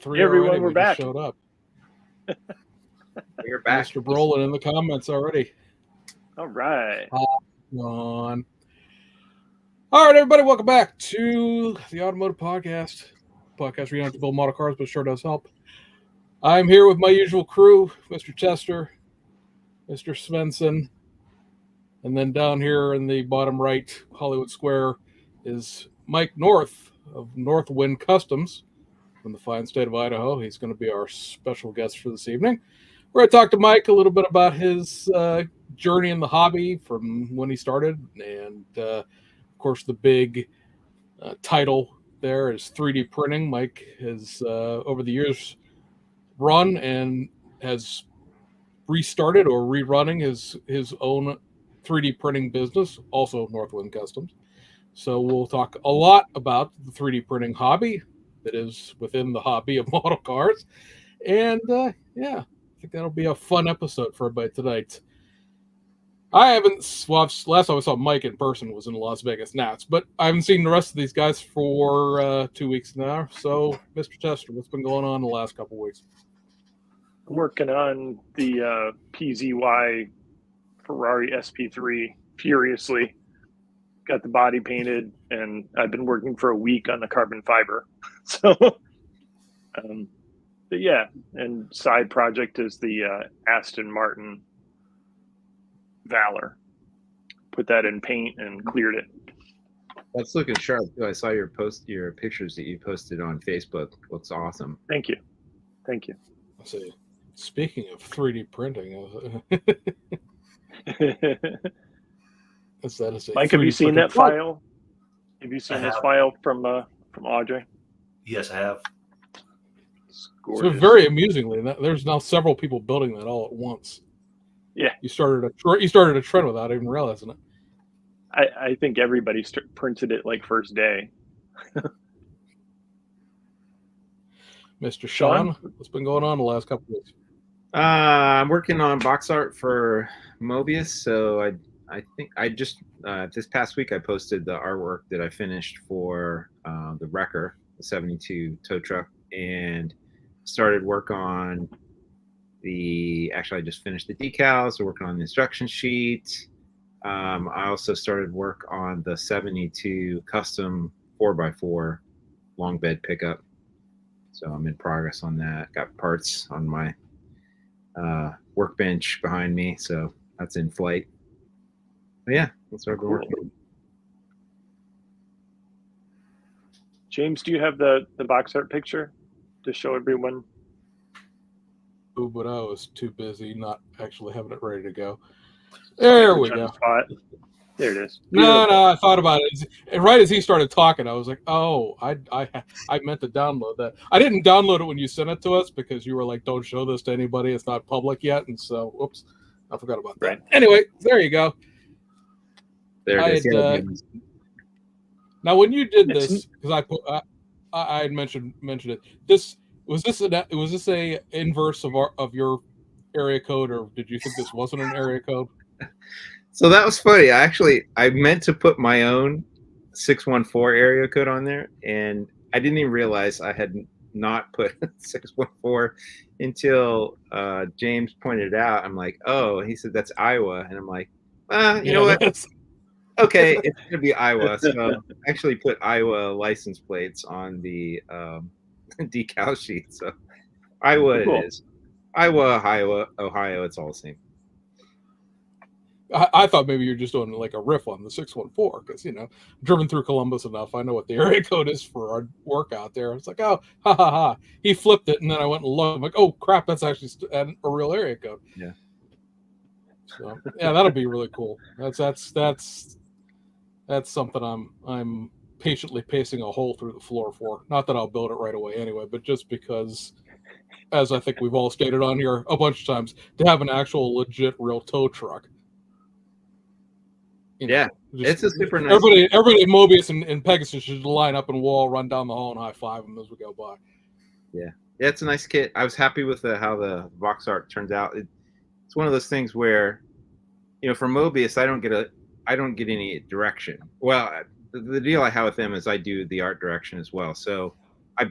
three Hey everyone, already. we're We back. just showed up. We're back. Mr. Brolin in the comments already. All right. On. All right, everybody, welcome back to the Automotive Podcast. Podcast where you don't have to build model cars, but it sure does help. I'm here with my usual crew, Mr. Chester, Mr. Svensson, and then down here in the bottom right, Hollywood Square, is Mike North of Northwind Customs from the fine state of Idaho. He's going to be our special guest for this evening. We're going to talk to Mike a little bit about his journey in the hobby from when he started, and of course the big title there is 3D printing. Mike has over the years run and has restarted or rerunning his own 3D printing business, also Northwind Customs. So we'll talk a lot about the 3D printing hobby that is within the hobby of model cars, and yeah, I think that'll be a fun episode for everybody tonight. I haven't, well, last time I saw Mike in person was in Las Vegas Nats, but I haven't seen the rest of these guys for 2 weeks now. So, Mr. Chester, what's been going on the last couple of weeks? I'm working on the PZY Ferrari SP3 furiously. Got the body painted, and I've been working for a week on the carbon fiber. So, but yeah, and side project is the Aston Martin Valor. Put that in paint and cleared it. That's looking sharp too. I saw your pictures that you posted on Facebook. Looks awesome. Thank you. Thank you. Let's see. Speaking of 3D printing, Mike, have you seen that file? Have you seen this file from Audrey? Yes, I have. So very amusingly, there's now several people building that all at once. Yeah, you started a trend without even realizing it. I think everybody printed it like first day. Mr. Sean, what's been going on the last couple of weeks? I'm working on box art for Mobius. So I think I just this past week I posted the artwork that I finished for the Wrecker, the 72 tow truck, and started work on I just finished the decals. We're working on the instruction sheet. I also started work on the 72 custom 4x4 long bed pickup. So I'm in progress on that. Got parts on my workbench behind me, so that's in flight. But yeah, that's what I've been working on. James, do you have the box art picture to show everyone? Oh, but I was too busy not actually having it ready to go. There we go. There it is. No, I thought about it. And right as he started talking, I was like, "Oh, I meant to download that. I didn't download it when you sent it to us because you were like, don't show this to anybody. It's not public yet." And so, whoops, I forgot about that. Right. Anyway, there you go. There it is. Now, when you did this, because I had mentioned it. Was this a inverse of your area code, or did you think this wasn't an area code? So that was funny. I meant to put my own 614 area code on there, and I didn't even realize I had not put 614 until James pointed it out. I'm like, oh, he said that's Iowa, and I'm like, you know what? Okay, it's gonna be Iowa. So I actually put Iowa license plates on the decal sheet. So Iowa cool. It is. Iowa, Ohio, it's all the same. I thought maybe you're just doing like a riff on the 614 because, driven through Columbus enough. I know what the area code is for our work out there. It's like, oh, ha, ha, ha. He flipped it, and then I went and looked. I'm like, oh, crap, that's actually a real area code. Yeah. So, yeah, that'll be really cool. That's something I'm patiently pacing a hole through the floor for. Not that I'll build it right away anyway, but just because, as I think we've all stated on here a bunch of times, to have an actual legit real tow truck. It's a super nice. Everybody at Mobius and Pegasus should line up and we'll all run down the hall and high five them as we go by. Yeah, it's a nice kit. I was happy with how the box art turns out. It's one of those things where, for Mobius, I don't get any direction. Well, the deal I have with them is I do the art direction as well. So I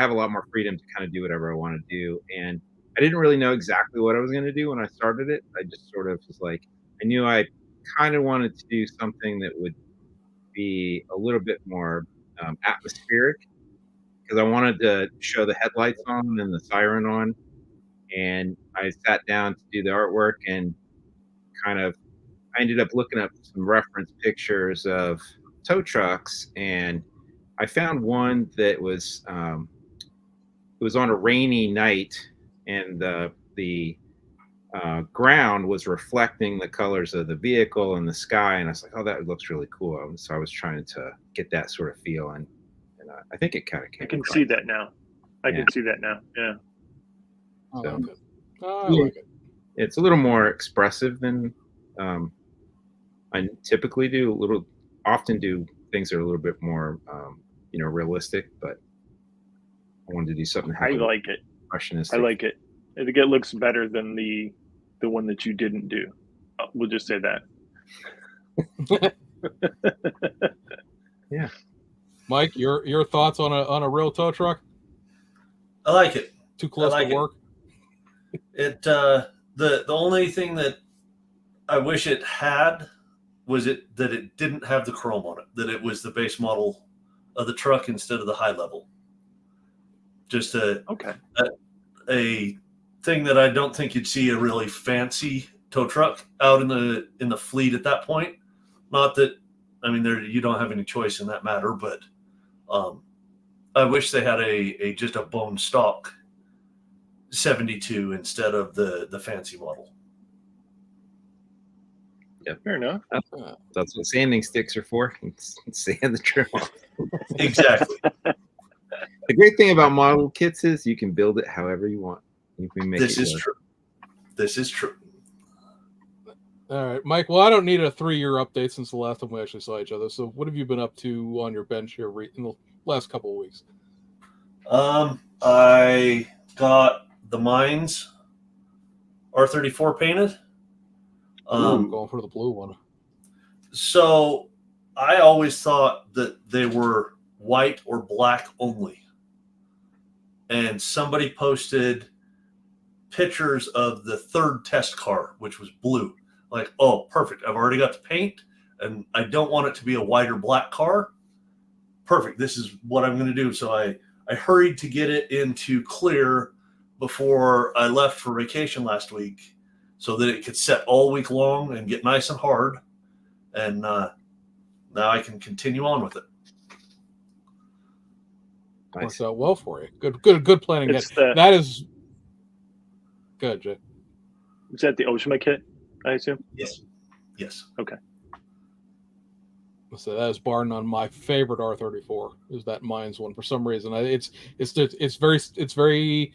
have a lot more freedom to kind of do whatever I want to do, and I didn't really know exactly what I was going to do when I started it. I just sort of was like, I knew I kind of wanted to do something that would be a little bit more atmospheric, because I wanted to show the headlights on and the siren on, and I sat down to do the artwork, and I ended up looking up some reference pictures of tow trucks, and I found one that was it was on a rainy night, and the ground was reflecting the colors of the vehicle and the sky, and I was like, oh, that looks really cool. So I was trying to get that sort of feel, and I think it kind of came. I can see that now. I can see that now. Yeah. I So, like it. I like it. It's a little more expressive than I typically do. Often do things that are a little bit more, realistic. But I wanted to do something. I like it. Impressionistic. I like it. I think it looks better than the one that you didn't do. We'll just say that. Yeah. Mike, your thoughts on a real tow truck? I like it. Too close to work? It the only thing that I wish it had was that it didn't have the chrome on it, that it was the base model of the truck instead of the high level. Just a thing that I don't think you'd see a really fancy tow truck out in the fleet at that point. Not that, I mean, you don't have any choice in that matter, but I wish they had just a bone stock 72 instead of the fancy model. Yeah, fair enough. That's what sanding sticks are for. Sand the trim off. Exactly. The great thing about model kits is you can build it however you want. You can make this it is work. true. This is true. All right, Mike. Well, I don't need a 3-year update since the last time we actually saw each other. So, what have you been up to on your bench here in the last couple of weeks? I got the Mines R34 painted. I'm going for the blue one. So I always thought that they were white or black only. And somebody posted pictures of the third test car, which was blue. Like, oh, perfect. I've already got the paint, and I don't want it to be a white or black car. Perfect. This is what I'm going to do. So I hurried to get it into clear before I left for vacation last week, so that it could set all week long and get nice and hard. And now I can continue on with it. Nice. Works out well for you. Good planning. That is good, Jay. Is that the Aoshima kit, I assume? Yes. Okay. So that is bar none my favorite R34 is that Mines one. For some reason, it's very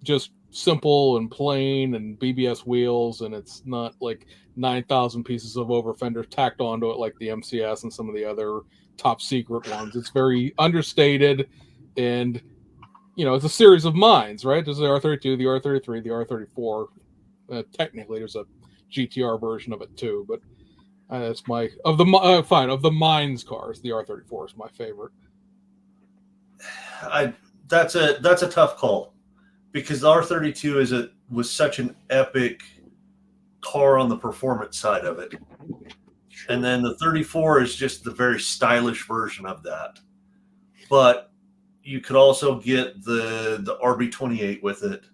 just simple and plain and BBS wheels, and it's not like 9,000 pieces of over fender tacked onto it like the MCS and some of the other top secret ones. It's very understated, and it's a series of Mines, right? There's the R32, the R33, the R34. Technically, there's a GTR version of it too, but that's of the Mines cars. The R34 is my favorite. That's a tough call, because the R32 was such an epic car on the performance side of it. Sure. And then the 34 is just the very stylish version of that. But you could also get the RB28 with it.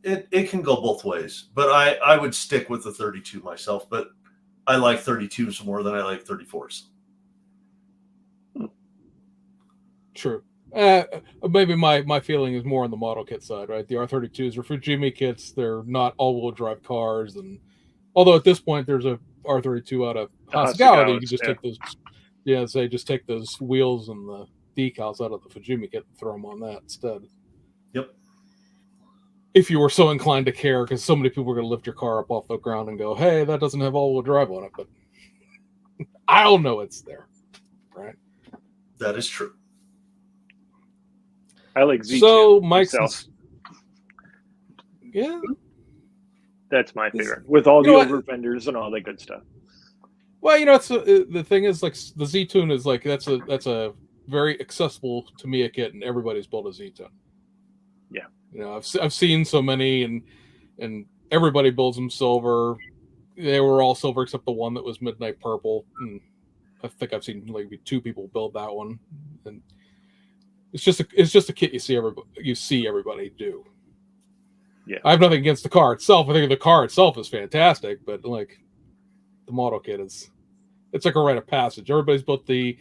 It can go both ways, but I would stick with the 32 myself, but I like 32s more than I like 34s. True. Maybe my feeling is more on the model kit side, right? The R32s are Fujimi kits. They're not all-wheel drive cars, and although at this point there's a R32 out of Hasegawa, you can just take those. Yeah, just take those wheels and the decals out of the Fujimi kit and throw them on that instead. Yep. If you were so inclined to care, because so many people were going to lift your car up off the ground and go, "Hey, that doesn't have all-wheel drive on it," but I'll know it's there, right? That is true. I like Z2. So Mike's, yeah, that's my favorite, with all the over fenders and all that good stuff. Well, it's the thing is, like, the Z-Tune is like that's a very accessible to me a kit, and everybody's built a Z-Tone. Yeah. You know, I've seen so many, and everybody builds them silver. They were all silver except the one that was midnight purple. And I think I've seen maybe 2 people build that one, and it's just a kit you see everybody do. Yeah. I have nothing against the car itself. I think the car itself is fantastic, but like the model kit it's like a rite of passage. Everybody's built the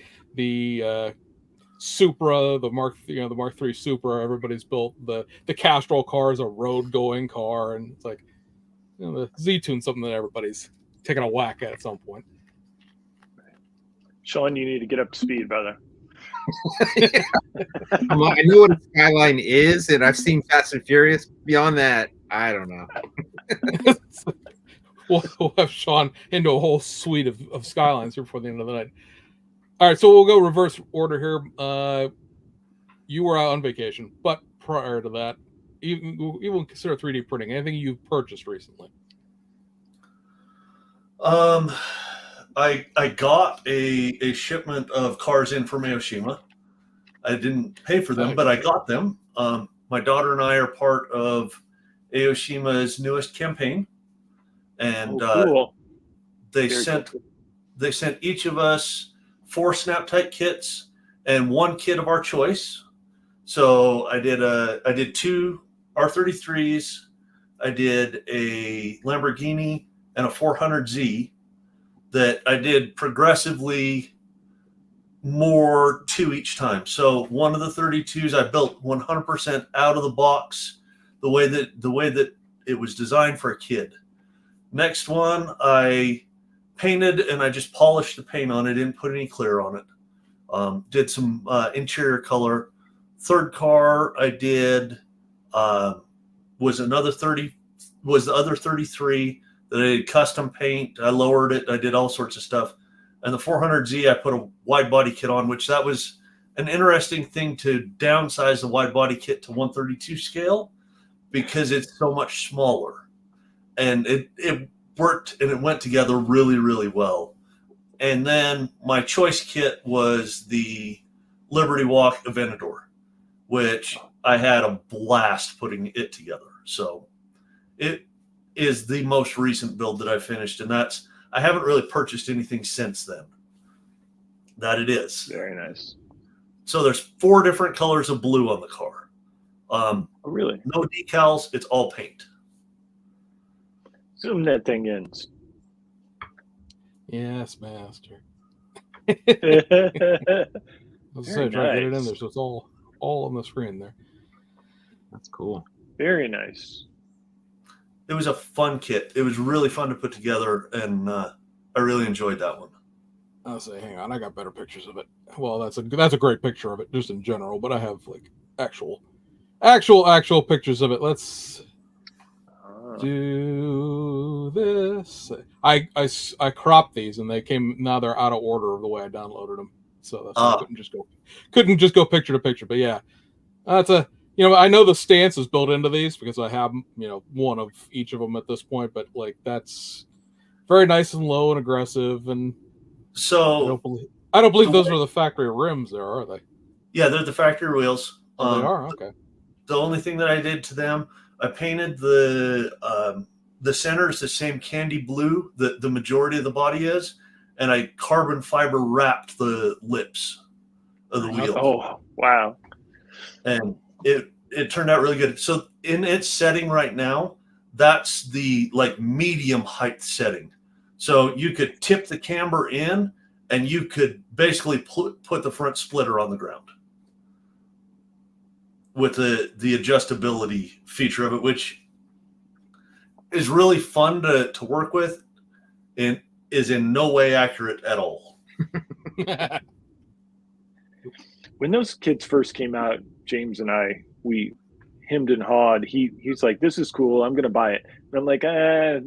Supra, the Mark III Supra. Everybody's built the Castrol car is a road going car, and it's like, you know, the Z-Tune's something that everybody's taking a whack at some point. Sean, you need to get up to speed, brother. Well, I know what a Skyline is, and I've seen Fast and Furious. Beyond that, I don't know. We'll have Sean into a whole suite of Skylines here before the end of the night. All right, so we'll go reverse order here. You were out on vacation, but prior to that, even consider 3D printing. Anything you've purchased recently? I got a shipment of cars in from Aoshima. I didn't pay for them, but I got them. My daughter and I are part of Aoshima's newest campaign, and cool. they sent each of us 4 snap tight kits and 1 kit of our choice. So I did 2 R33s, I did a Lamborghini and a 400Z that I did progressively more 2 each time. So one of the 32s I built 100% out of the box, the way that it was designed for a kid. Next one I painted, and I just polished the paint on it, didn't put any clear on it. Did some interior color. Third car I did was the other 33 that I did custom paint. I lowered it. I did all sorts of stuff. And the 400Z, I put a wide body kit on, which that was an interesting thing to downsize the wide body kit to 132 scale because it's so much smaller. And it worked, and it went together really, really well. And then my choice kit was the Liberty Walk Aventador, which I had a blast putting it together. So it is the most recent build that I finished, and I haven't really purchased anything since then. That it is. Very nice. So there's 4 different colors of blue on the car. Oh, really? No decals. It's all paint. Zoom that thing in. Yes, master. Very Try to get it in nice. there, so it's all on the screen there. That's cool. Very nice. It was a fun kit. It was really fun to put together, and I really enjoyed that one. I'll say, hang on, I got better pictures of it. Well, that's a great picture of it, just in general, but I have like actual pictures of it. Let's do this. I cropped these, and now they're out of order of the way I downloaded them. So that's why I couldn't just go picture to picture. But yeah, that's I know the stance is built into these because I have one of each of them at this point. But like that's very nice and low and aggressive, and so I don't believe those are the factory rims. There are they? Yeah, they're the factory wheels. Oh, they are okay. The only thing that I did to them, I painted the centers the same candy blue that the majority of the body is, and I carbon fiber wrapped the lips of the wheel. Oh, wow. And it turned out really good. So in its setting right now, that's the like medium height setting. So you could tip the camber in, and you could basically put the front splitter on the ground with the adjustability feature of it, which is really fun to work with and is in no way accurate at all. When those kids first came out, James and I, we hemmed and hawed. He's like, this is cool, I'm going to buy it. And I'm like, nah,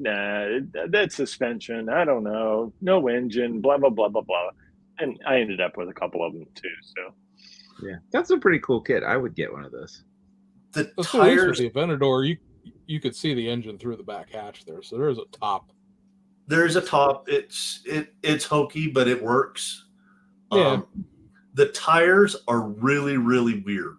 that's suspension. I don't know. No engine, blah, blah, blah, blah, blah. And I ended up with a couple of them too. So yeah, that's a pretty cool kit. I would get one of those. The tires with the Aventador, you could see the engine through the back hatch there. So there's a top. There's a top. It's hokey, but it works. Yeah. the tires are really, really weird.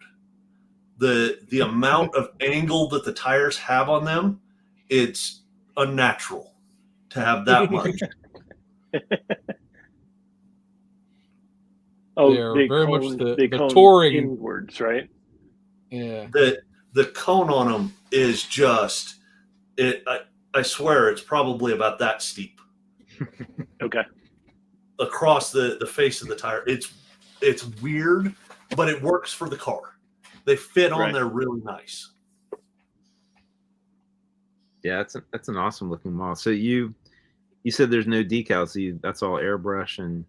The amount of angle that the tires have on them, it's unnatural to have that much. Oh, They're they very cone, much the cone touring. inwards, right? Yeah. The cone on them is just it. I swear it's probably about that steep Okay. across the face of the tire. It's weird, but it works for the car. They fit on Right. there really nice. Yeah, that's an awesome looking model. So you said there's no decals. So that's all airbrush and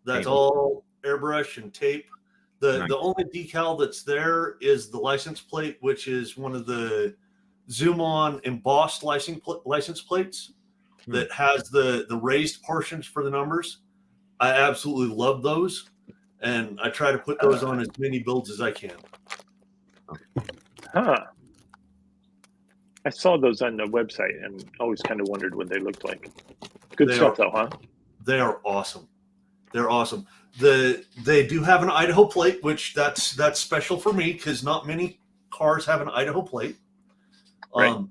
That's paint. all airbrush and tape. The Nice. the only decal that's there is the license plate, which is one of the zoom on embossed license plates that has the raised portions for the numbers. I absolutely love those, and I try to put those on as many builds as I can. Huh. I saw those on the website and always kind of wondered what they looked like. Good They stuff, are- though, huh? They are awesome. They're awesome. They do have an Idaho plate, which that's special for me because not many cars have an Idaho plate. Right.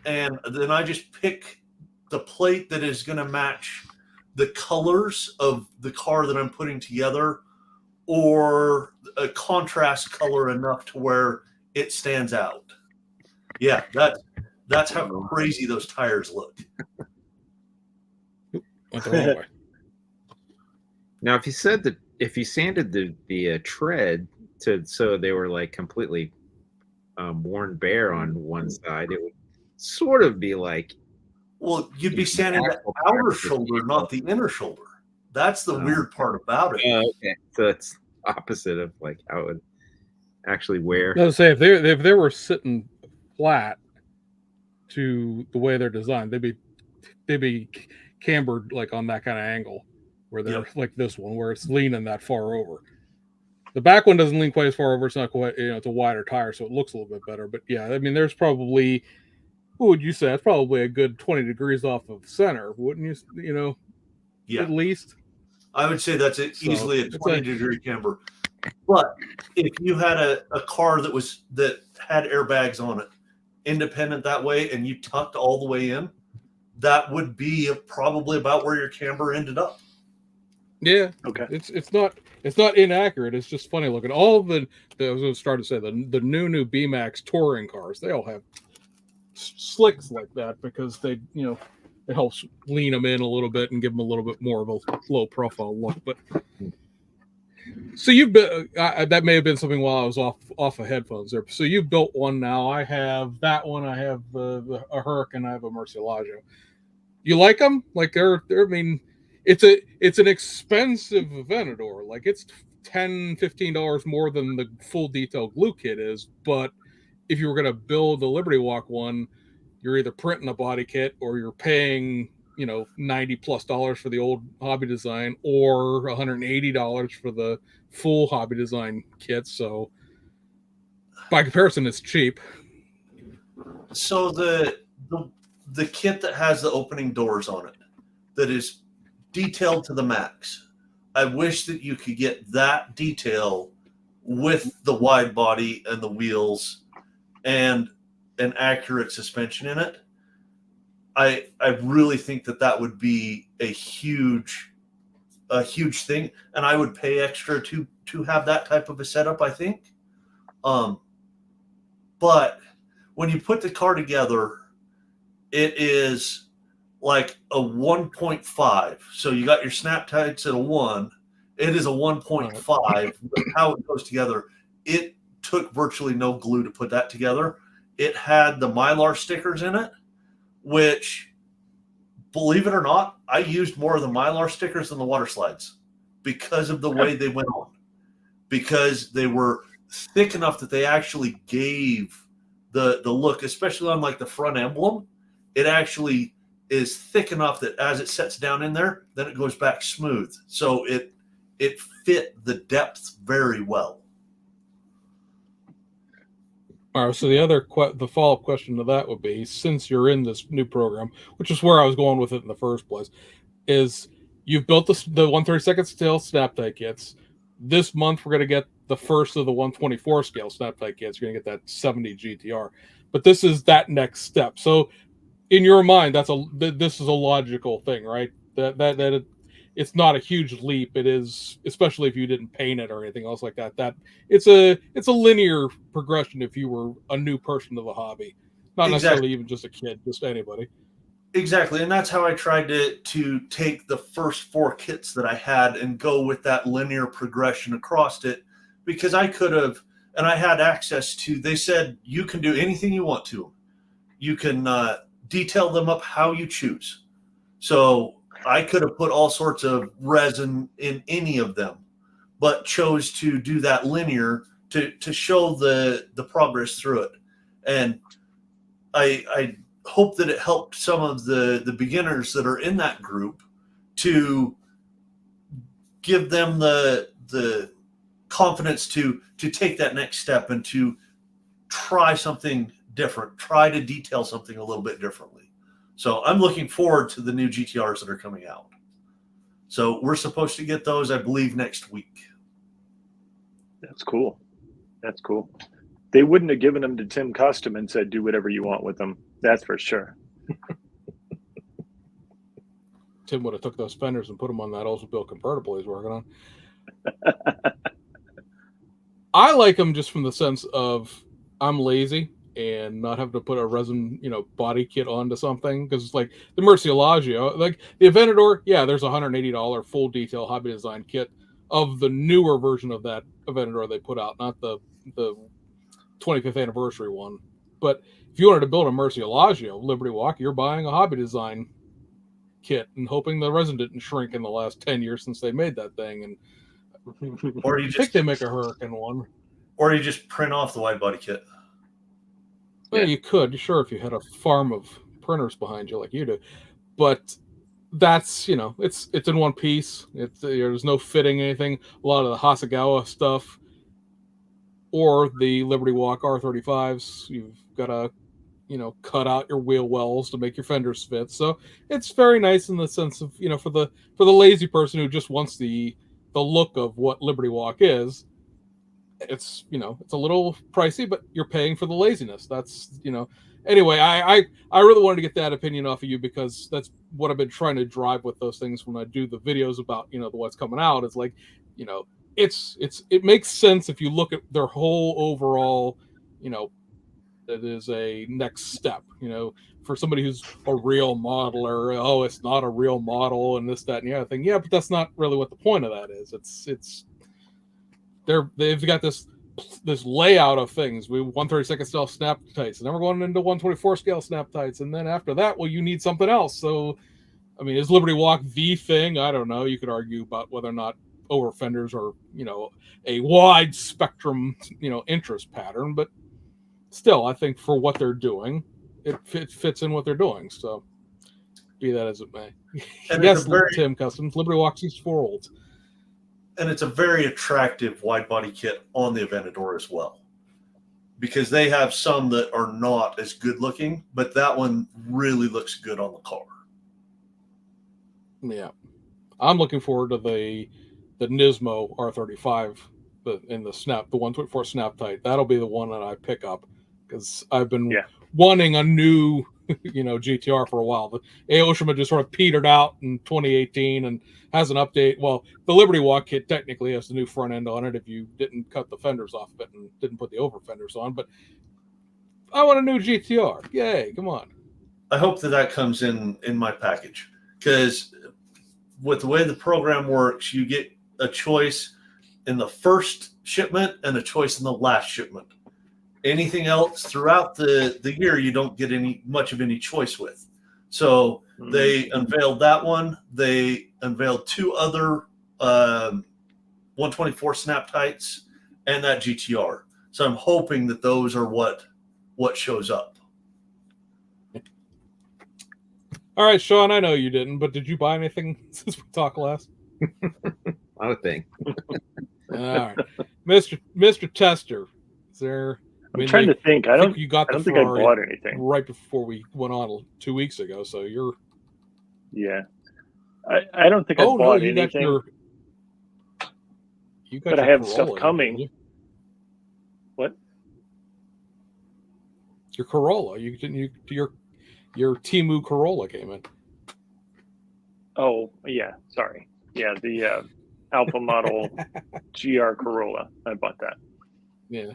And then I just pick the plate that is going to match the colors of the car that I'm putting together, or a contrast color enough to where it stands out. Yeah, that's how crazy those tires look. Went the wrong way. Now, if you sanded the tread so they were like completely worn bare on one side, it would sort of be like. Well, you'd be sanding the outer shoulder, not the inner shoulder. That's the weird part about it. Okay, so it's opposite of like how it would actually wear. I was say if they were sitting flat to the way they're designed, they'd be cambered like on that kind of angle where they're like this one where it's leaning that far over. The back one doesn't lean quite as far over. It's not quite, it's a wider tire, so it looks a little bit better. But yeah, I mean, there's probably, what would you say? It's probably a good 20 degrees off of center, wouldn't you? You know, Yeah, at least. I would say that's easily a it's 20-degree camber. But if you had a car that had airbags on it, independent that way, and you tucked all the way in, that would be probably about where your camber ended up. Yeah. Okay. It's not inaccurate. It's just funny looking. All I was going to start to say the new B-Max touring cars, they all have slicks like that because they, it helps lean them in a little bit and give them a little bit more of a low profile look. But so you've been that may have been something while I was off of headphones there. So you built one now. I have that one. I have a Hurricane. I have a Murcielago. You like them? Like they're I mean, it's an expensive Aventador. Like it's $10-15 more than the full detail glue kit is. But if you were going to build the Liberty Walk one, you're either printing a body kit or you're paying $90+ for the old Hobby Design or $180 for the full Hobby Design kit. So by comparison, it's cheap. So the kit that has the opening doors on it, that is detailed to the max, I wish that you could get that detail with the wide body and the wheels and an accurate suspension in it. I really think that would be a huge thing, and I would pay extra to have that type of a setup, I think. But when you put the car together, it is like a 1.5. So you got your snap tights at a 1. It is a 1.5. How it goes together, it took virtually no glue to put that together. It had the Mylar stickers in it, which, believe it or not, I used more of the Mylar stickers than the water slides because of the way they went on. Because they were thick enough that they actually gave the look, especially on like the front emblem. It actually is thick enough that as it sets down in there, then it goes back smooth. So it fit the depth very well. All right. So the follow-up question to that would be, since you're in this new program, which is where I was going with it in the first place, is you've built the 1/32 scale snap tie kits. This month we're going to get the first of the 124 scale snap type kits. You're going to get that 70 GTR, but this is that next step. So in your mind, this is a logical thing, right? It's not a huge leap. It is, especially if you didn't paint it or anything else like that. That it's a linear progression if you were a new person to the hobby, not necessarily even just a kid, just anybody. Exactly, and that's how I tried to take the first 4 kits that I had and go with that linear progression across it, because I could have, and I had access to. They said you can do anything you want to them. You can detail them up how you choose. So I could have put all sorts of resin in any of them, but chose to do that linear to show the progress through it. And I hope that it helped some of the beginners that are in that group to give them the confidence to take that next step and to try something different, try to detail something a little bit differently. So I'm looking forward to the new GTRs that are coming out. So we're supposed to get those, I believe, next week. That's cool. That's cool. They wouldn't have given them to Tim Custom and said, do whatever you want with them. That's for sure. Tim would have took those fenders and put them on that Oldsmobile convertible he's working on. I like them just from the sense of I'm lazy and not having to put a resin, body kit onto something, because it's like the Murcielago, like the Aventador. Yeah, there's $180 full detail hobby design kit of the newer version of that Aventador they put out, not the 25th anniversary one. But if you wanted to build a Murcielago Liberty Walk, you're buying a hobby design kit and hoping the resin didn't shrink in the last 10 years since they made that thing. And Or you I think they make a Hurricane one. Or you just print off the wide body kit. Well, you could, sure, if you had a farm of printers behind you like you do. But that's, it's in one piece. There's no fitting anything. A lot of the Hasegawa stuff or the Liberty Walk R35s, you've got to, cut out your wheel wells to make your fenders fit. So it's very nice in the sense of, for the lazy person who just wants the look of what Liberty Walk is. It's, it's a little pricey, but you're paying for the laziness. That's, anyway, I really wanted to get that opinion off of you, because that's what I've been trying to drive with those things when I do the videos about, what's coming out. It's like, it makes sense if you look at their whole overall, it is a next step, for somebody who's a real modeler. Oh, it's not a real model and this, that, and the other thing. Yeah, but that's not really what the point of that is. It's they've got this layout of things. We 132nd scale snap tights, and then we're going into 124 scale snap tights, and then after that, well, you need something else. So, I mean, is Liberty Walk the thing? I don't know. You could argue about whether or not over fenders are, a wide spectrum, interest pattern, but still, I think for what they're doing, it fits in what they're doing. So, be that as it may. And yes, Tim Customs, Liberty Walk 64 olds. And it's a very attractive wide body kit on the Aventador as well, because they have some that are not as good looking, but that one really looks good on the car. Yeah, I'm looking forward to the Nismo R35 in the 124 snap tight. That'll be the one that I pick up, because I've been wanting a new GTR for a while. The Aoshima just sort of petered out in 2018 and has an update. Well, the Liberty Walk kit technically has the new front end on it if you didn't cut the fenders off of it and didn't put the over fenders on. But I want a new GTR. Yay, come on. I hope that comes in my package, because with the way the program works, you get a choice in the first shipment and a choice in the last shipment. Anything else throughout the year, you don't get much of any choice with. So they unveiled that one. They unveiled 2 other 124 snap tights and that GTR. So I'm hoping that those are what shows up. All right, Sean, I know you didn't, but did you buy anything since we talked last? I would think. All right, Mr. Tester, is there? I'm trying to think. I don't think I bought anything right before we went on 2 weeks ago. So you're. Yeah, I don't think I bought anything. You got but I your have stuff Corolla, coming. didn't you? What? Your Corolla. Your Temu Corolla came in. Oh, yeah. Sorry. Yeah, the Alpha model GR Corolla. I bought that. Yeah.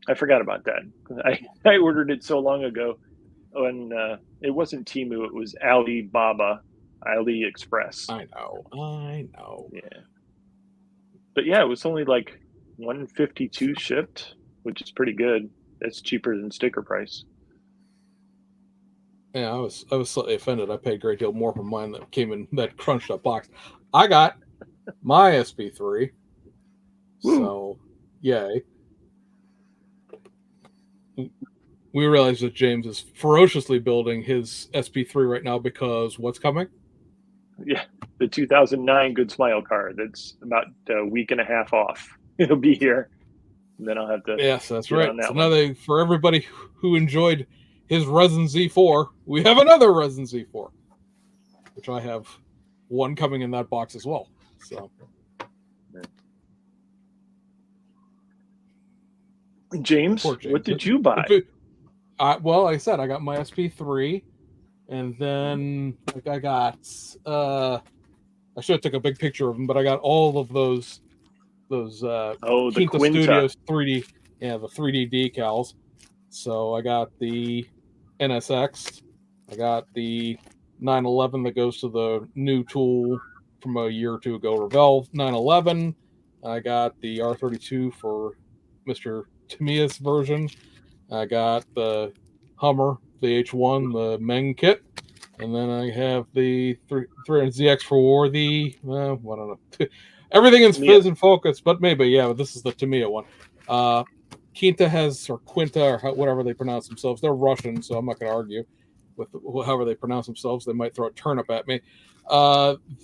I forgot about that. I ordered it so long ago when it wasn't Temu, it was AliExpress. I know. Yeah. But yeah, it was only like 152 shipped, which is pretty good. That's cheaper than sticker price. Yeah, I was slightly offended. I paid a great deal more for mine that came in that crunched up box. I got my SP3. So, yay. We realize that James is ferociously building his SP3 right now because what's coming? Yeah, the 2009 Good Smile car. That's about a week and a half off. It'll be here. And then I'll have to Yes, that's get right. on that So one. now for everybody who enjoyed his Resin Z4, we have another Resin Z4, which I have one coming in that box as well. So, James, poor James. what did you buy? Well, like I said, I got my SP3, and then I got I should have took a big picture of them, but I got all of those The Quinta Quinta. Studios 3D, the 3D decals. So I got the NSX, I got the 911 that goes to the new tool from a year or two ago, Revolve 911. I got the R32 for Mr. Tamiya's version. I got the Hummer, the H1, the Meng kit, and then I have the 300ZX for War, the I don't know. Everything is Tamiya. fizz and focus, but maybe, but this is the Tamiya one. Quinta or Quinta, or whatever they pronounce themselves. They're Russian, so I'm not going to argue with however they pronounce themselves. They might throw a turnip at me.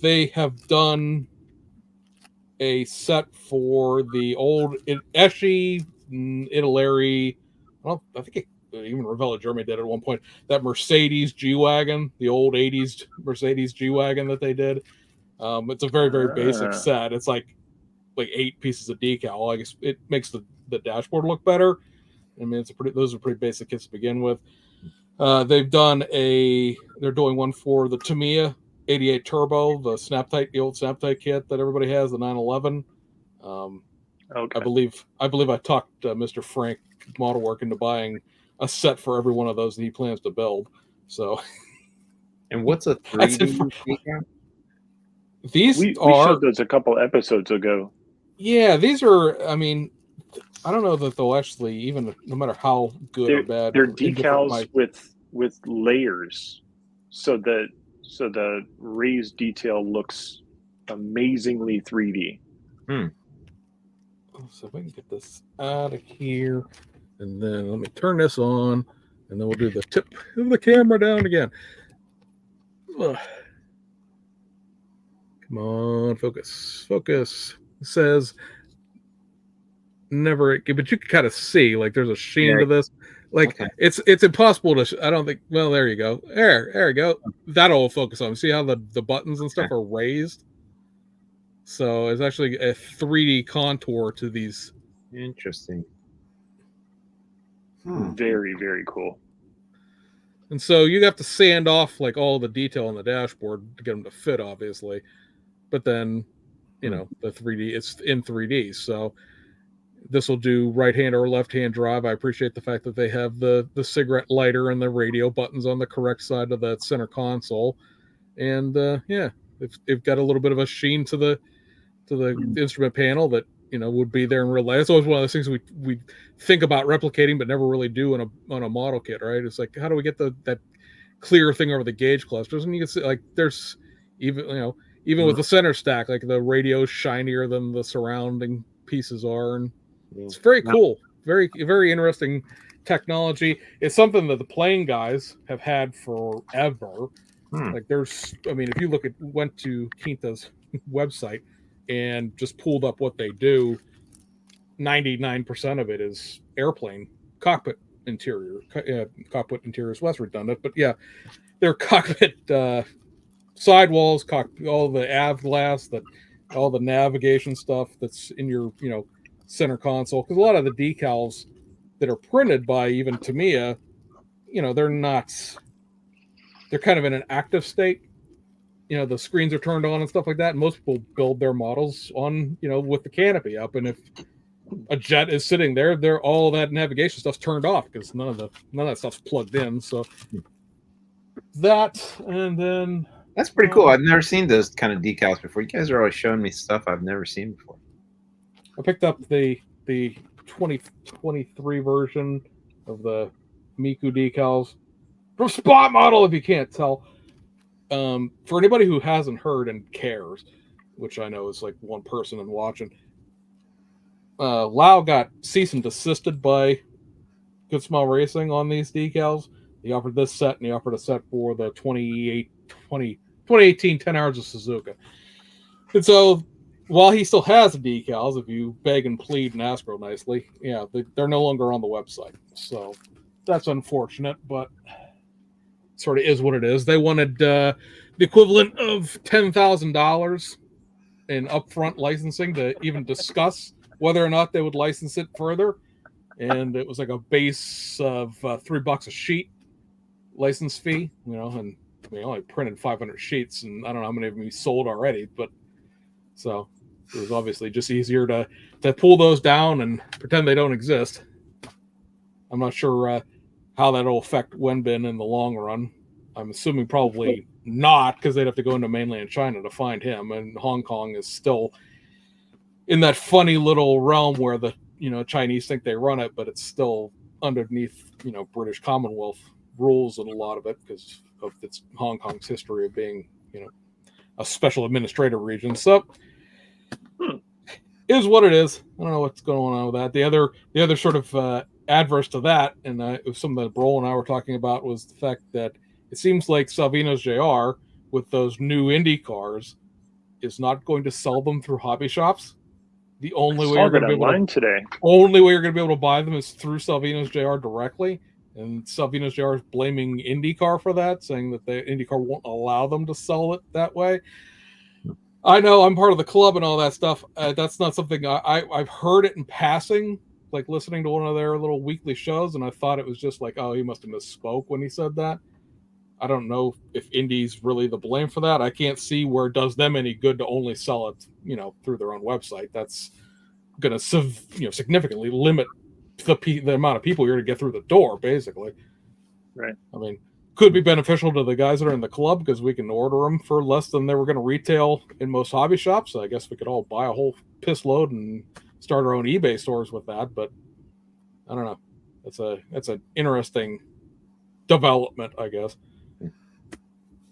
They have done a set for the old Eschi, Italeri. I think even Revella Germany did at one point. That Mercedes G-Wagon, the old 80s Mercedes G-Wagon that they did. It's a very, very basic set. It's like 8 pieces of decal. I guess it makes the dashboard look better. I mean, those are pretty basic kits to begin with. They're doing one for the Tamiya 88 Turbo, the old Snap-Tight kit that everybody has, the 911. Okay. I believe I talked Mr. Frank Model Work into buying a set for every one of those that he plans to build. So, and what's a 3D decal? These we are showed those a couple episodes ago. Yeah, these are. I mean, I don't know that they'll actually even, no matter how good or bad. They're decals with layers, so the raised detail looks amazingly 3D. So if we can get this out of here, and then let me turn this on, and then we'll do the tip of the camera down again. Ugh. Come on, focus. It says never, but you can kind of see like there's a sheen to this. Like it's impossible to. I don't think. Well, there you go. There you go. That'll focus on. See how the buttons and stuff are raised. So it's actually a 3D contour to these. Interesting. Very, very cool. And so you have to sand off like all the detail on the dashboard to get them to fit, obviously. But then, the 3D, it's in 3D. So this will do right-hand or left-hand drive. I appreciate the fact that they have the cigarette lighter and the radio buttons on the correct side of that center console. And they've got a little bit of a sheen to the instrument panel that would be there in real life. It's always one of those things we think about replicating but never really do on a model kit, right? It's like, how do we get that clear thing over the gauge clusters? And you can see like there's even with the center stack, like the radio's shinier than the surrounding pieces are, and it's very cool. Very, very interesting technology. It's something that the plane guys have had forever. Like if you went to Quinta's website and just pulled up what they do, 99% of it is airplane cockpit interior. Cockpit interior is less redundant, but yeah, their cockpit sidewalls, all the av glass that all the navigation stuff that's in your, center console. Because a lot of the decals that are printed by even Tamiya, they're kind of in an active state. The screens are turned on and stuff like that. And most people build their models on, with the canopy up. And if a jet is sitting there, all that navigation stuff's turned off because none of that stuff's plugged in. So that, and then that's pretty cool. I've never seen those kind of decals before. You guys are always showing me stuff I've never seen before. I picked up the 2023 version of the Miku decals from Spot Model, if you can't tell. For anybody who hasn't heard and cares, which I know is like one person and watching, Lau got cease and desisted by Good Smile Racing on these decals. He offered this set, and he offered a set for the 2018 10 Hours of Suzuka. And so, while he still has the decals, if you beg and plead and ask real nicely, they're no longer on the website. So, that's unfortunate, but sort of is what it is. They wanted the equivalent of $10,000 in upfront licensing to even discuss whether or not they would license it further. And it was like a base of $3 a sheet license fee, and we only printed 500 sheets, and I don't know how many of them we sold already, but so it was obviously just easier to pull those down and pretend they don't exist. I'm not sure how that'll affect Wenbin in the long run. I'm assuming probably not, because they'd have to go into mainland China to find him, and Hong Kong is still in that funny little realm where the Chinese think they run it, but it's still underneath British Commonwealth rules in a lot of it because of its Hong Kong's history of being a special administrative region. So is what it is. I don't know what's going on with that. The other sort of adverse to that, and it was something that Brol and I were talking about, was the fact that it seems like Salvino's JR with those new Indy cars is not going to sell them through hobby shops. The only way you're going to be able to buy them is through Salvino's JR directly. And Salvino's JR is blaming IndyCar for that, saying that the IndyCar won't allow them to sell it that way. I know I'm part of the club and all that stuff. That's not something I've heard it in passing, like listening to one of their little weekly shows, and I thought it was just like, oh, he must have misspoke when he said that. I don't know if Indy's really the blame for that. I can't see where it does them any good to only sell it, through their own website. That's going to, significantly limit the amount of people you're going to get through the door, basically. Right. I mean, could be beneficial to the guys that are in the club because we can order them for less than they were going to retail in most hobby shops. So I guess we could all buy a whole piss load and start our own eBay stores with that. But I don't know. That's an interesting development, I guess.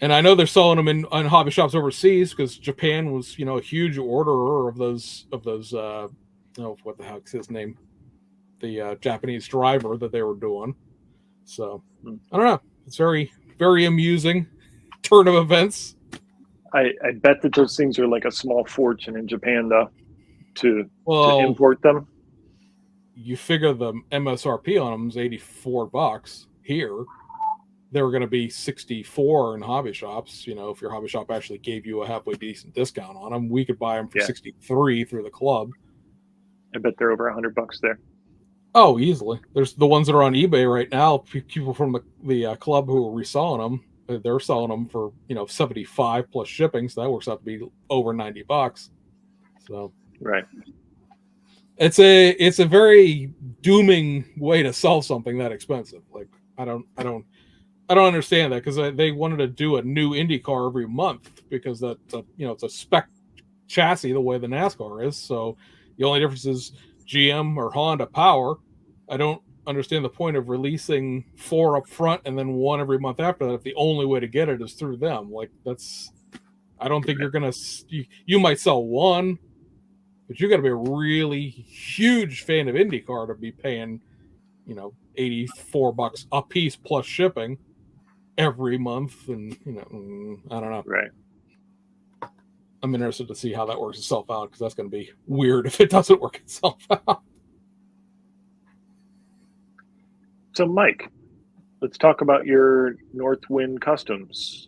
And I know they're selling them in hobby shops overseas because Japan was, a huge orderer of those. What the heck's his name? The Japanese driver that they were doing. So I don't know. It's very, very amusing turn of events. I bet that those things are like a small fortune in Japan, though, to import them. You figure the MSRP on them is $84 here. They were going to be $64 in hobby shops. If your hobby shop actually gave you a halfway decent discount on them, we could buy them for $63 through the club. I bet they're over $100 there. Oh, easily. There's the ones that are on eBay right now. People from the club who are reselling them, they're selling them for $75 plus shipping, so that works out to be over $90. So right, it's a very dooming way to sell something that expensive. Like I don't understand that because they wanted to do a new Indy car every month because that it's a spec chassis the way the NASCAR is. So the only difference is GM or Honda power. I don't understand the point of releasing 4 up front and then 1 every month after that if the only way to get it is through them. Like I don't think you're gonna. You might sell 1, but you got to be a really huge fan of IndyCar to be paying, $84 a piece plus shipping every month, and I don't know. Right. I'm interested to see how that works itself out because that's going to be weird if it doesn't work itself out. So, Mike, let's talk about your Northwind customs.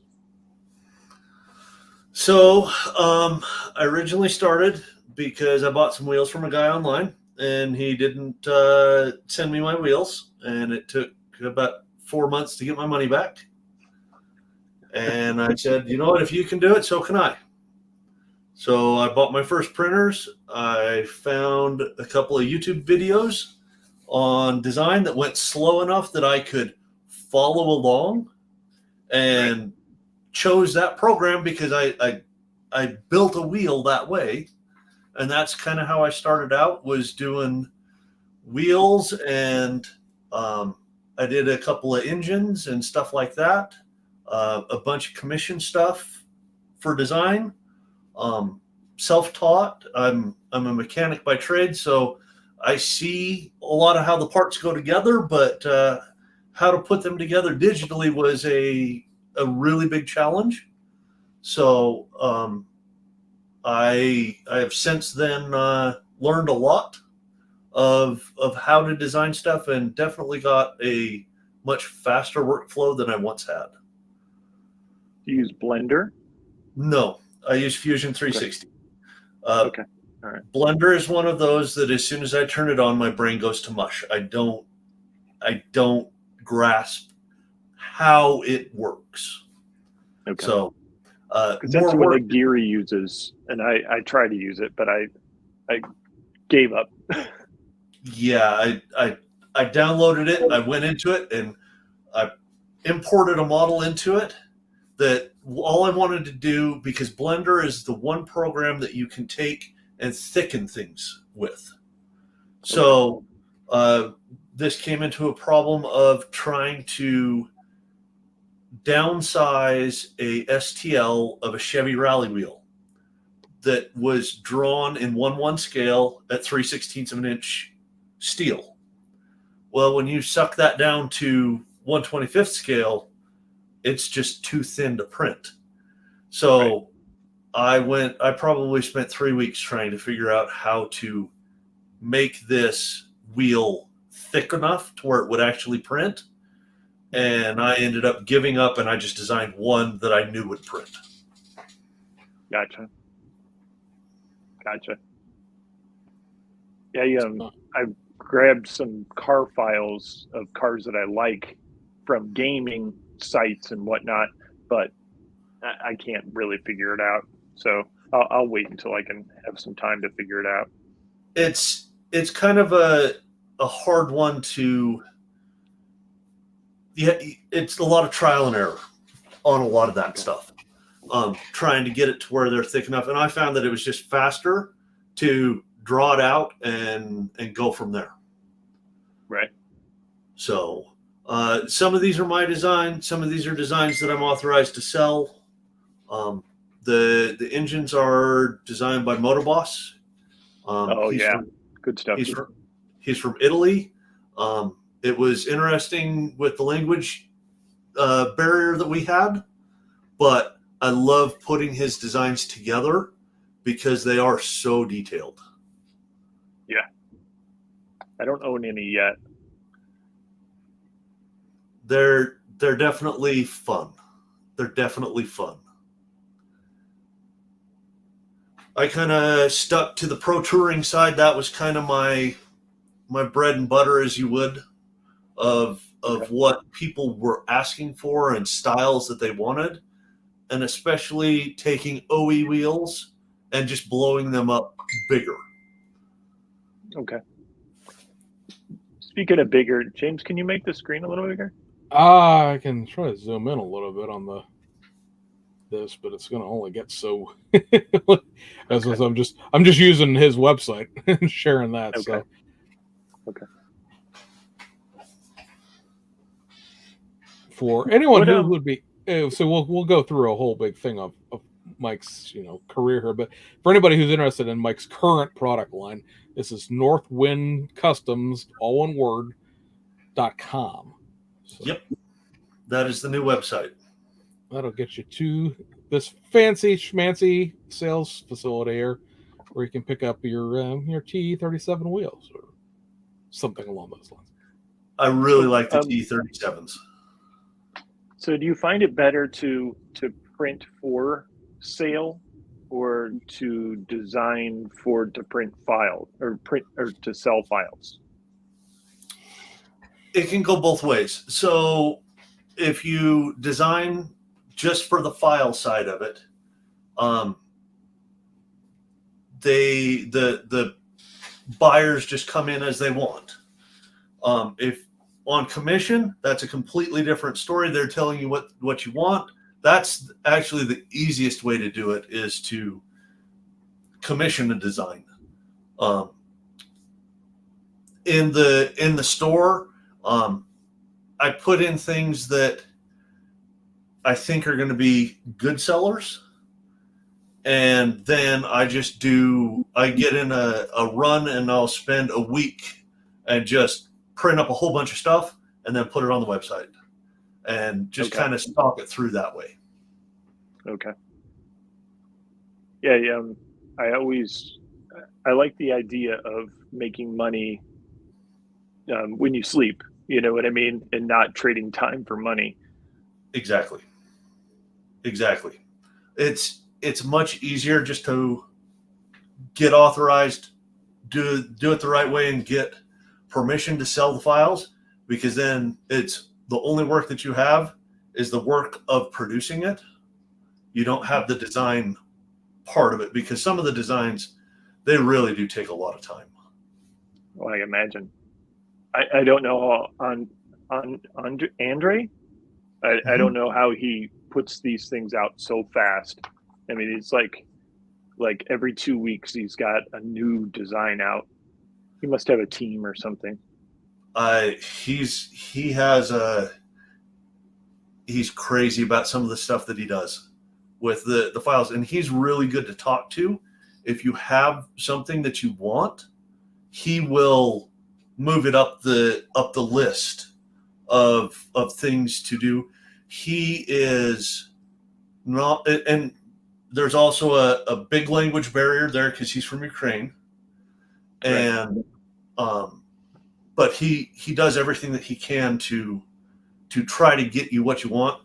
So I originally started because I bought some wheels from a guy online, and he didn't send me my wheels, and it took about 4 months to get my money back. And I said, you know what, if you can do it, so can I. So I bought my first printers. I found a couple of YouTube videos on design that went slow enough that I could follow along, and chose that program because I built a wheel that way. And that's kind of how I started out, was doing wheels, and I did a couple of engines and stuff like that, a bunch of commission stuff for design, self-taught. I'm a mechanic by trade, so I see a lot of how the parts go together, but how to put them together digitally was a really big challenge. So I have since then learned a lot of how to design stuff, and definitely got a much faster workflow than I once had. Do you use Blender? No, I use Fusion 360. Okay. All right. Blender is one of those that as soon as I turn it on, my brain goes to mush. I don't grasp how it works. Okay. So because that's what the Geary uses, and I try to use it, but I gave up. Yeah, I downloaded it. I went into it and I imported a model into it that all I wanted to do, because Blender is the one program that you can take and thicken things with. So this came into a problem of trying to downsize a STL of a Chevy rally wheel that was drawn in 1/1 scale at 3/16 of an inch steel. Well, when you suck that down to 1/25 scale, it's just too thin to print. So I probably spent 3 weeks trying to figure out how to make this wheel thick enough to where it would actually print. And I ended up giving up, and I just designed one that I knew would print. Gotcha. Yeah, I grabbed some car files of cars that I like from gaming sites and whatnot, but I can't really figure it out. So I'll wait until I can have some time to figure it out. It's kind of a hard one to. Yeah, it's a lot of trial and error on a lot of that stuff. Trying to get it to where they're thick enough, and I found that it was just faster to draw it out and go from there. Right. So some of these are my design. Some of these are designs that I'm authorized to sell. The engines are designed by Mobius. Good stuff. He's from Italy. It was interesting with the language barrier that we had, but I love putting his designs together because they are so detailed. Yeah. I don't own any yet. They're definitely fun. They're definitely fun. I kind of stuck to the pro touring side. That was kind of my bread and butter, as you would, of what people were asking for and styles that they wanted, and especially taking OE wheels and just blowing them up bigger. Okay. Speaking of bigger, James, can you make the screen a little bigger? I can try to zoom in a little bit on this, but it's going to only get so. I'm just using his website and sharing that. Okay. So. Okay. For anyone who would be, so we'll go through a whole big thing of Mike's career here, but for anybody who's interested in Mike's current product line, this is Northwind Customs, all one word, .com. So yep, that is the new website. That'll get you to this fancy schmancy sales facility here, where you can pick up your T37 wheels or something along those lines. I really like the T37s. So do you find it better to print for sale or to design for to print file or to sell files? It can go both ways. So if you design just for the file side of it, the buyers just come in as they want. If on commission, that's a completely different story. They're telling you what you want. That's actually the easiest way to do it, is to commission a design. In the store, I put in things that I think are going to be good sellers. And then I get in a run, and I'll spend a week and just print up a whole bunch of stuff and then put it on the website and just kind of stalk it through that way. Okay. Yeah. I like the idea of making money when you sleep, you know what I mean? And not trading time for money. Exactly. It's much easier just to get authorized, do it the right way, and get permission to sell the files, because then it's the only work that you have is the work of producing it. You don't have the design part of it, because some of the designs, they really do take a lot of time. Well, I imagine. I don't know on Andre. I don't know how he puts these things out so fast. I mean, it's like every 2 weeks he's got a new design out. He must have a team or something. He's crazy about some of the stuff that he does with the files, and he's really good to talk to. If you have something that you want, he will move it up the list of things to do. He is not, and there's also a big language barrier there because he's from Ukraine, and but he does everything that he can to try to get you what you want.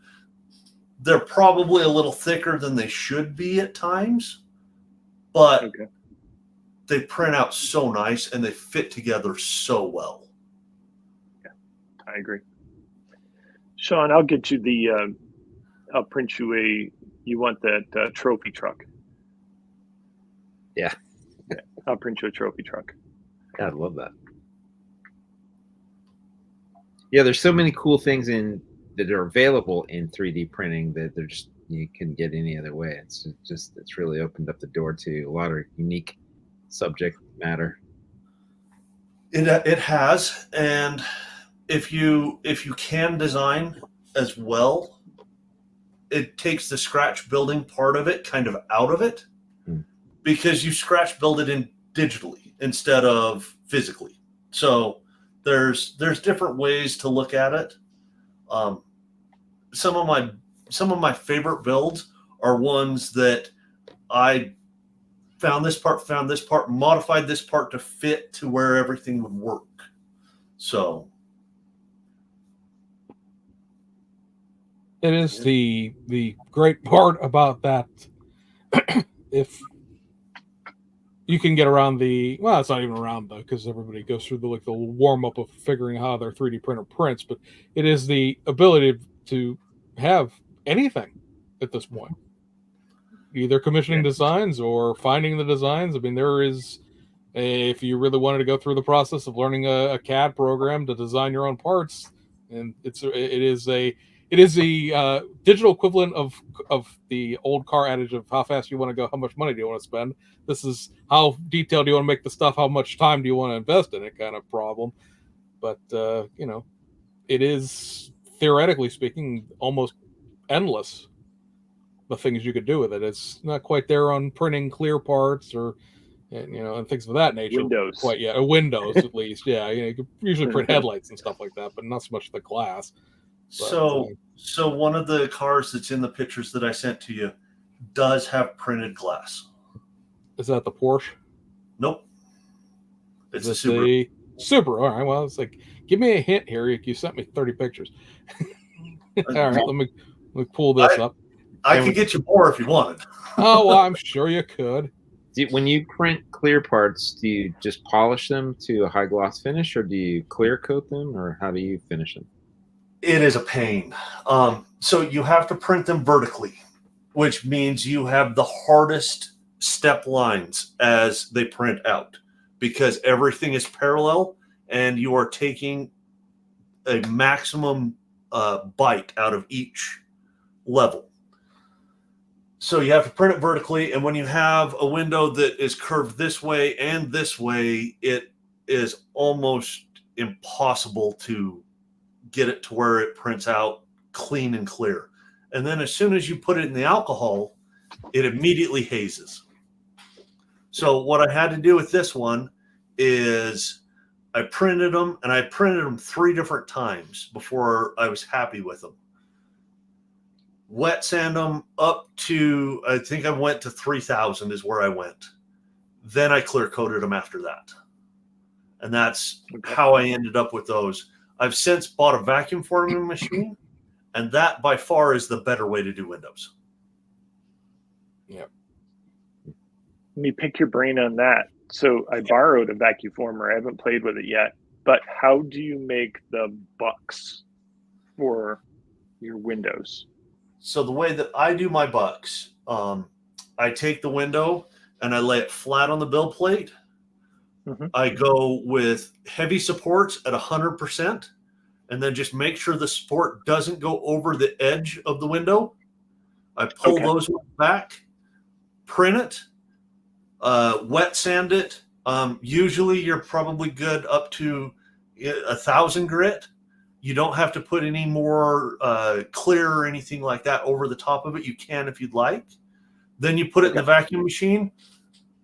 They're probably a little thicker than they should be at times, but they print out so nice and they fit together so well. Yeah, I agree. Sean, I'll get you I'll print you you want that trophy truck. Yeah. I'll print you a trophy truck. God, I love that. Yeah, there's so many cool things that are available in 3D printing that you can get any other way. It's really opened up the door to a lot of unique subject matter. It has, and if you can design as well, it takes the scratch building part of it kind of out of it, because you scratch build it in digitally instead of physically. So there's different ways to look at it. Some of my favorite builds are ones that I found this part, modified this part to fit to where everything would work. So it is the great part about that. If you can get around it's not even around though, because everybody goes through the warm up of figuring out how their 3D printer prints, but it is the ability to have anything at this point, either commissioning designs or finding the designs. I mean, there is if you really wanted to go through the process of learning a CAD program to design your own parts, and it is the digital equivalent of the old car adage of how fast you want to go, how much money do you want to spend. This is how detailed do you want to make the stuff, how much time do you want to invest in it kind of problem. But it is, theoretically speaking, almost endless the things you could do with it. It's not quite there on printing clear parts or and things of that nature. Windows. Quite yet. Windows at least. Yeah, you could usually print headlights and stuff like that, but not so much the glass. But, so one of the cars that's in the pictures that I sent to you does have printed glass. Is that the Porsche? Nope. It's a Subaru. Subaru. All right. Well, it's like, give me a hint here. You sent me 30 pictures. All right. Let me pull this up. I could get you more if you wanted. Oh, well, I'm sure you could. When you print clear parts, do you just polish them to a high gloss finish, or do you clear coat them, or how do you finish them? It is a pain. So you have to print them vertically, which means you have the hardest step lines as they print out, because everything is parallel and you are taking a maximum bite out of each level. So you have to print it vertically, and when you have a window that is curved this way and this way, it is almost impossible to get it to where it prints out clean and clear. And then as soon as you put it in the alcohol, it immediately hazes. So what I had to do with this one is I printed them, and I printed them 3 different times before I was happy with them. Wet sand them up to, I think I went to 3,000 is where I went. Then I clear coated them after that. And that's how I ended up with those. I've since bought a vacuum forming machine, and that by far is the better way to do windows. Yep. Let me pick your brain on that. So I borrowed a vacuum former. I haven't played with it yet. But how do you make the bucks for your windows? So the way that I do my bucks, I take the window and I lay it flat on the build plate. Mm-hmm. I go with heavy supports at 100%, and then just make sure the support doesn't go over the edge of the window. I pull those back, print it, wet sand it. Usually you're probably good up to 1,000 grit. You don't have to put any more clear or anything like that over the top of it. You can if you'd like. Then you put it in the vacuum machine,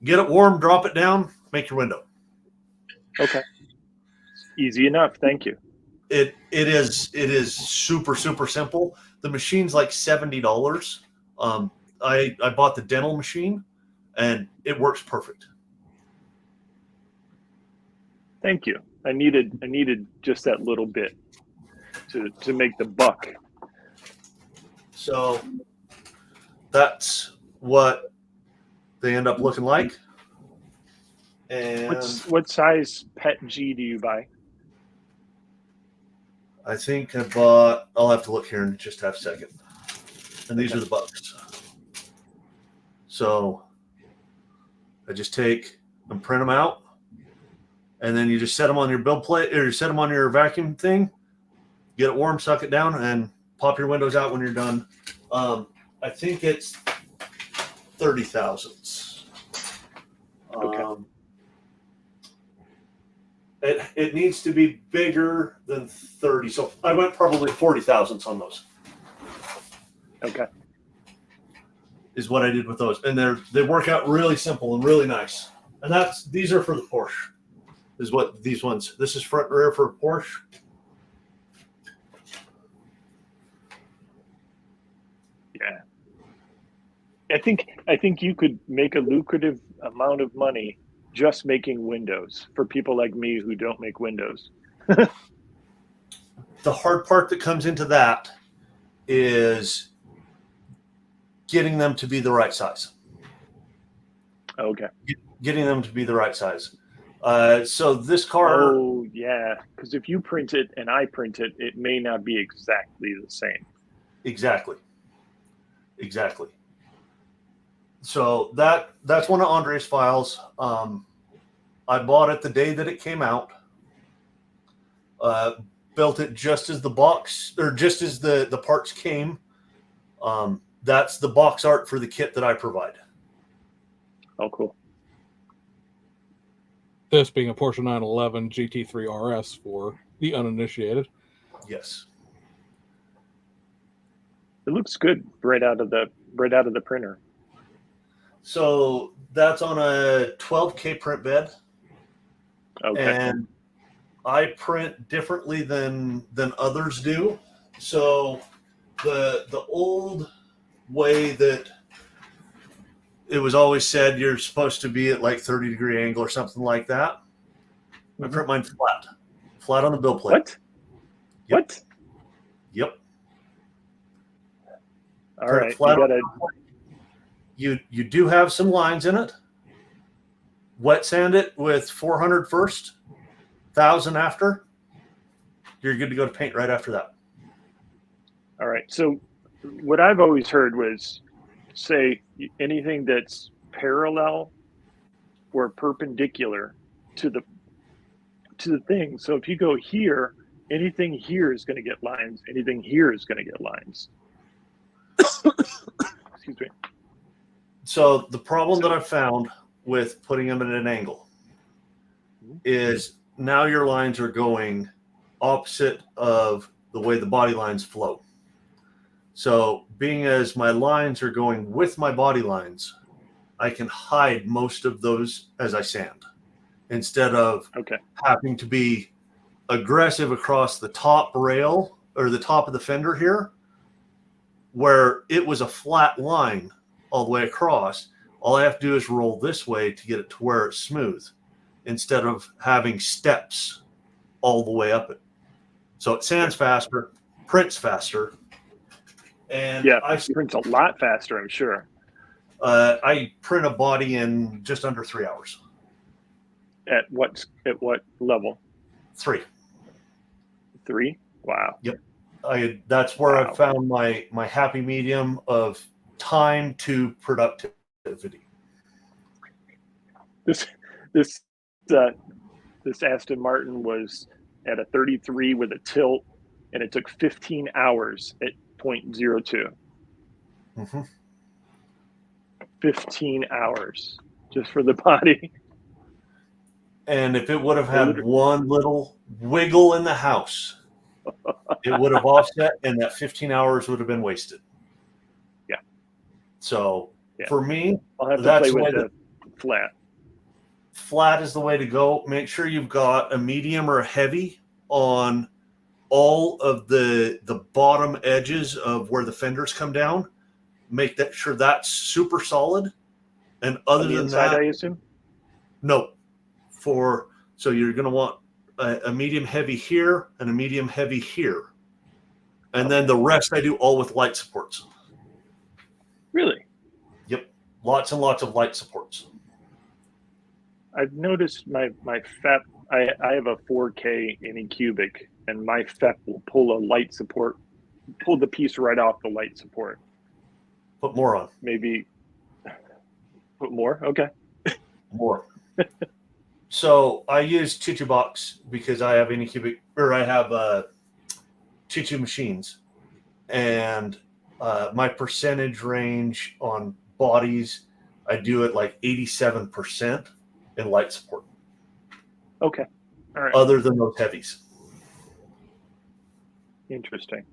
get it warm, drop it down, make your window. Okay. Easy enough. Thank you. It is super simple. The machine's like $70. I bought the dental machine, and it works perfect. Thank you. I needed just that little bit to make the buck. So that's what they end up looking like. And What size PET G do you buy? I think I bought, I'll have to look here in just half a second. And these are the bucks. So I just take and print them out, and then you just set them on your build plate, or set them on your vacuum thing, get it warm, suck it down, and pop your windows out when you're done. I think it's 30 thousandths. Okay. It needs to be bigger than 30. So I went probably 40 thousandths on those. Okay. Is what I did with those. And they work out really simple and really nice. And these are for the Porsche. Is what these ones. This is front and rear for a Porsche. Yeah. I think you could make a lucrative amount of money just making windows for people like me who don't make windows. The hard part that comes into that is getting them to be the right size. Okay. Getting them to be the right size. So this car. Oh, yeah. Because if you print it and I print it, it may not be exactly the same. Exactly. So that's one of Andre's files. I bought it the day that it came out. Built it just as the box, or just as the parts came. That's the box art for the kit that I provide. Oh, cool. This being a Porsche 911 GT3 RS for the uninitiated. Yes. It looks good right out of the printer. So that's on a 12K print bed. Okay. And I print differently than others do. So the old way that it was always said you're supposed to be at like 30-degree angle or something like that. I print mine flat on the build plate. What? Yep. What? Yep. All Put it right. flat You on gotta. you do have some lines in it. Wet sand it with 400 first, 1,000 after. You're good to go to paint right after that. All right. So what I've always heard was say anything that's parallel or perpendicular to the thing. So if you go here, anything here is going to get lines. Anything here is going to get lines. Excuse me. So the problem that I've found with putting them at an angle is now your lines are going opposite of the way the body lines flow. So being as my lines are going with my body lines, I can hide most of those as I sand instead of having to be aggressive across the top rail or the top of the fender here, where it was a flat line all the way across. All I have to do is roll this way to get it to where it's smooth instead of having steps all the way up it. So it sands faster, prints faster. And yeah, it prints a lot faster, I'm sure. I print a body in just under 3 hours. At what level? 3. 3? Wow. Yep. That's where I found my happy medium of time to productivity. This Aston Martin was at a 33 with a tilt, and it took 15 hours at 0.02. Mm-hmm. 15 hours just for the body. And if it would have had one little wiggle in the house, it would have offset, and that 15 hours would have been wasted. Yeah. So for me, I'll have to that's play with the flat. Flat is the way to go. Make sure you've got a medium or a heavy on all of the bottom edges of where the fenders come down. Make that sure that's super solid. And other than inside, that, I assume? No. So you're going to want a medium heavy here and a medium heavy here. And then the rest I do all with light supports. Really? Yep. Lots and lots of light supports. I've noticed my FEP, I have a 4K Anycubic, and my FEP will pull a light support, pull the piece right off the light support. Put more on. Maybe put more? Okay. More. So I use Chichu Box because I have Anycubic, or I have Chichu machines. And my percentage range on bodies, I do it like 87% in light support. Okay. All right. Other than those heavies. Interesting.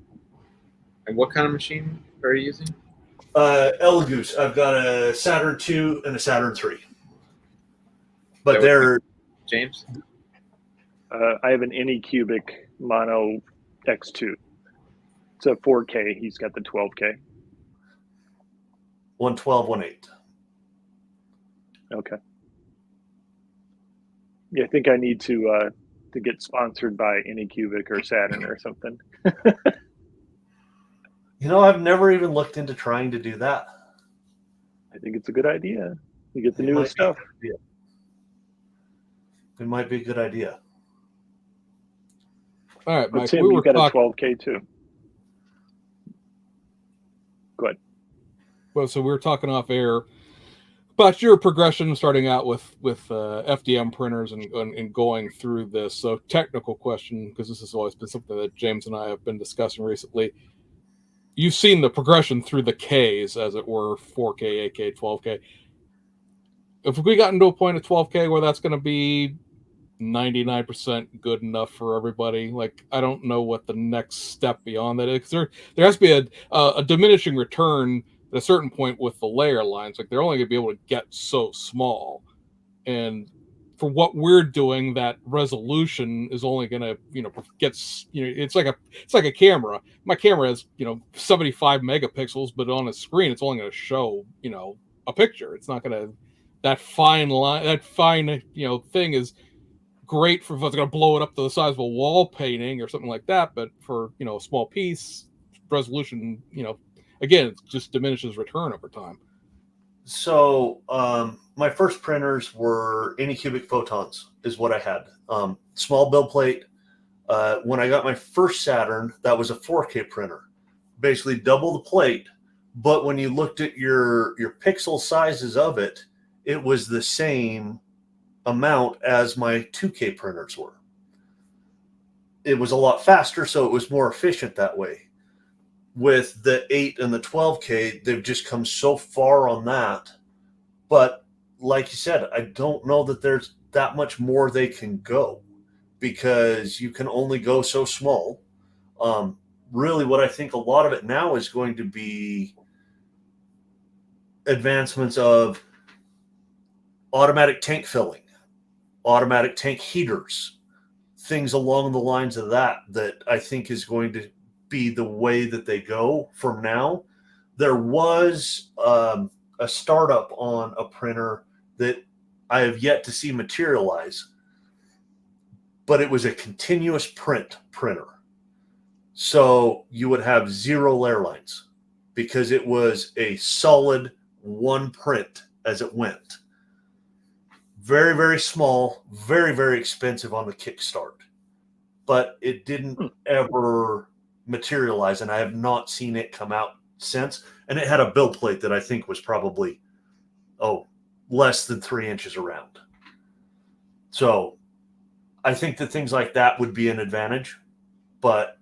And what kind of machine are you using? Elegoo's. I've got a Saturn 2 and a Saturn 3. But they're... James? I have an Anycubic Mono X2. It's a 4K. He's got the 12K. 112, 18. Okay. Yeah, I think I need to get sponsored by Anycubic or Saturn or something. You know, I've never even looked into trying to do that. I think it's a good idea. You get the newest stuff. It might be a good idea. All right, But Mike. Tim, We you were got talking. a 12K too. Go ahead. Well, so we were talking off air about your progression, starting out with FDM printers and going through this. So, technical question, because this has always been something that James and I have been discussing recently. You've seen the progression through the Ks, as it were, 4K, 8K, 12K. If we got into a point of 12K where that's going to be 99% good enough for everybody, like, I don't know what the next step beyond that is. 'Cause there has to be a diminishing return at a certain point with the layer lines. Like, they're only going to be able to get so small. And for what we're doing, that resolution is only going to, gets, it's like a camera. My camera has, 75 megapixels, but on a screen, it's only going to show, a picture. It's not going to, that fine line, thing is great for if it's going to blow it up to the size of a wall painting or something like that. But for, a small piece, resolution, again, it just diminishes return over time. So my first printers were Anycubic Photons is what I had. Small build plate. When I got my first Saturn, that was a 4K printer, basically double the plate. But when you looked at your pixel sizes of it, it was the same amount as my 2K printers were. It was a lot faster, so it was more efficient that way. With the 8 and the 12K, they've just come so far on that. But like you said, I don't know that there's that much more they can go, because you can only go so small. Really, what I think a lot of it now is going to be advancements of automatic tank filling, automatic tank heaters, things along the lines of that I think is going to be the way that they go from now. There was a startup on a printer that I have yet to see materialize, but it was a continuous print printer. So you would have 0 layer lines because it was a solid one print as it went. Very, very small, very, very expensive on the kickstart, but it didn't ever materialize, and I have not seen it come out since. And it had a build plate that I think was probably less than 3 inches around. So I think that things like that would be an advantage, but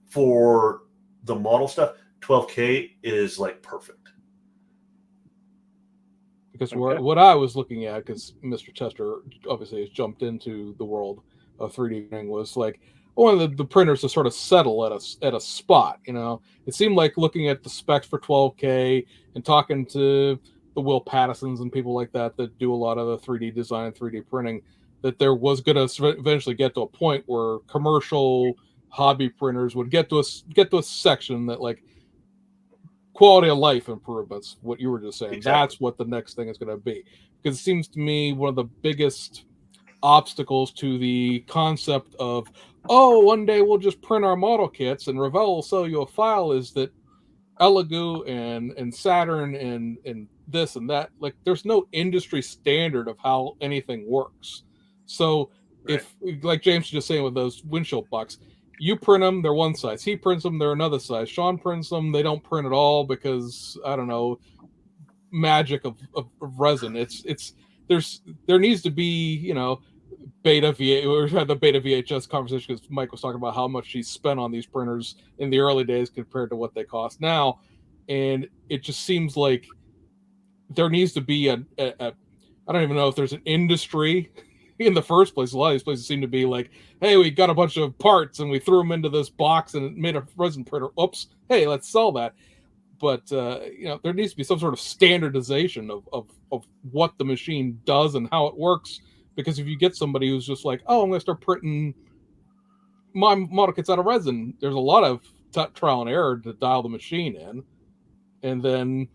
for the model stuff, 12K is like perfect. Because what I was looking at, because Mr. Tester obviously has jumped into the world of 3D printing, was like I wanted the printers to sort of settle at a spot. You know, it seemed like looking at the specs for 12K and talking to the Will Pattisons and people like that do a lot of the 3D design, 3D printing, that there was going to eventually get to a point where commercial hobby printers would get to a section that, like, quality of life improvements, what you were just saying. Exactly. That's what the next thing is going to be. Because it seems to me one of the biggest obstacles to the concept of, one day we'll just print our model kits and Revell will sell you a file, is that Elegoo and Saturn and this and that, like, there's no industry standard of how anything works. So if, like James was just saying with those windshield bucks, you print them, they're one size. He prints them, they're another size. Sean prints them, they don't print at all because, I don't know, magic of resin. There needs to be, you know, beta VHS. We had the beta VHS conversation because Mike was talking about how much he spent on these printers in the early days compared to what they cost now, and it just seems like there needs to be a I don't even know if there's an industry in the first place. A lot of these places seem to be like, hey, we got a bunch of parts and we threw them into this box and it made a resin printer. Oops, hey, let's sell that. But you know, there needs to be some sort of standardization of what the machine does and how it works. Because if you get somebody who's just like, I'm going to start printing my model kits out of resin, there's a lot of trial and error to dial the machine in, and then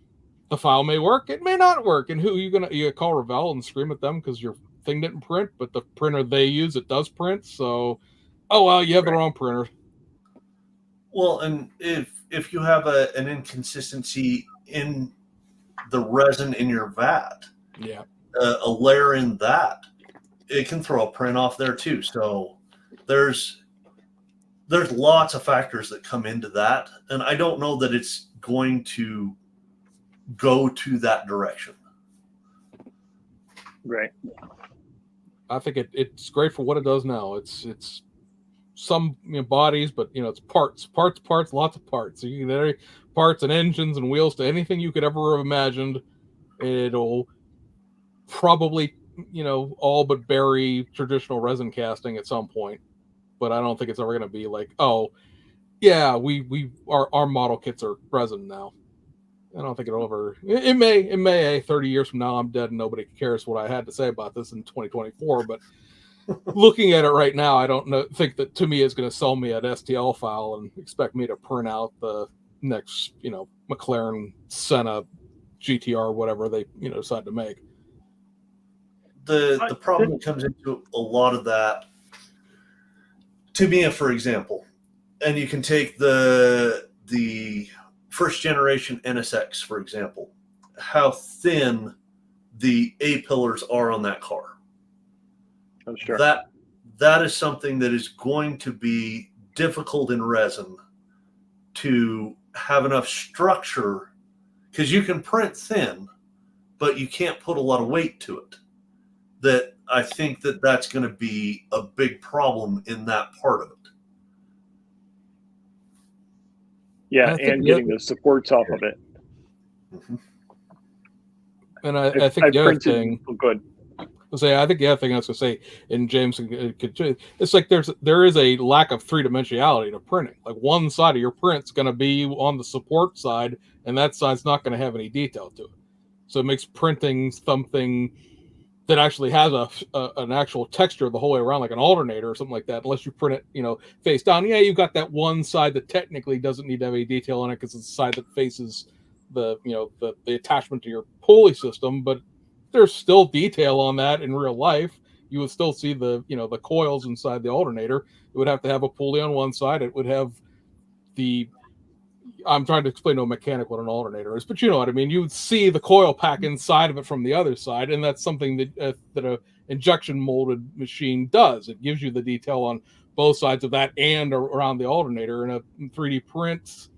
the file may work, it may not work. And who you call Revell and scream at them because your thing didn't print, but the printer they use, it does print. So, you have the wrong printer. Well, and if you have an inconsistency in the resin in your vat, a layer in that, it can throw a print off there too. So there's lots of factors that come into that, and I don't know that it's going to go to that direction. Right. I think it's great for what it does now. It's some bodies, but it's parts, lots of parts. So you can add parts and engines and wheels to anything you could ever have imagined. It'll probably all but bury traditional resin casting at some point, but I don't think it's ever going to be like, our model kits are resin now. I don't think it'll ever. It may 30 years from now I'm dead and nobody cares what I had to say about this in 2024. But looking at it right now, I don't think that to me is going to sell me an STL file and expect me to print out the next McLaren Senna GTR, whatever they decide to make. The problem that comes into a lot of that, Tamiya, for example, and you can take the first generation NSX, for example, how thin the A-pillars are on that car. Oh, sure. That is something that is going to be difficult in resin to have enough structure, because you can print thin, but you can't put a lot of weight to it. That I think that's going to be a big problem in that part of it. Yeah, and getting the supports off of it. Mm-hmm. And I think the other thing. Oh, good. I think the other thing I was going to say, and James could, it's like there is a lack of three-dimensionality to printing. Like one side of your print's going to be on the support side, and that side's not going to have any detail to it. So it makes printing something that actually has an actual texture the whole way around, like an alternator or something like that. Unless you print it, face down. Yeah, you've got that one side that technically doesn't need to have any detail on it because it's the side that faces the attachment to your pulley system, but there's still detail on that in real life. You would still see the coils inside the alternator. It would have to have a pulley on one side. It would have I'm trying to explain to a mechanic what an alternator is, but you know what I mean. You would see the coil pack inside of it from the other side, and that's something that a injection molded machine does. It gives you the detail on both sides of that and around the alternator. In a 3D print,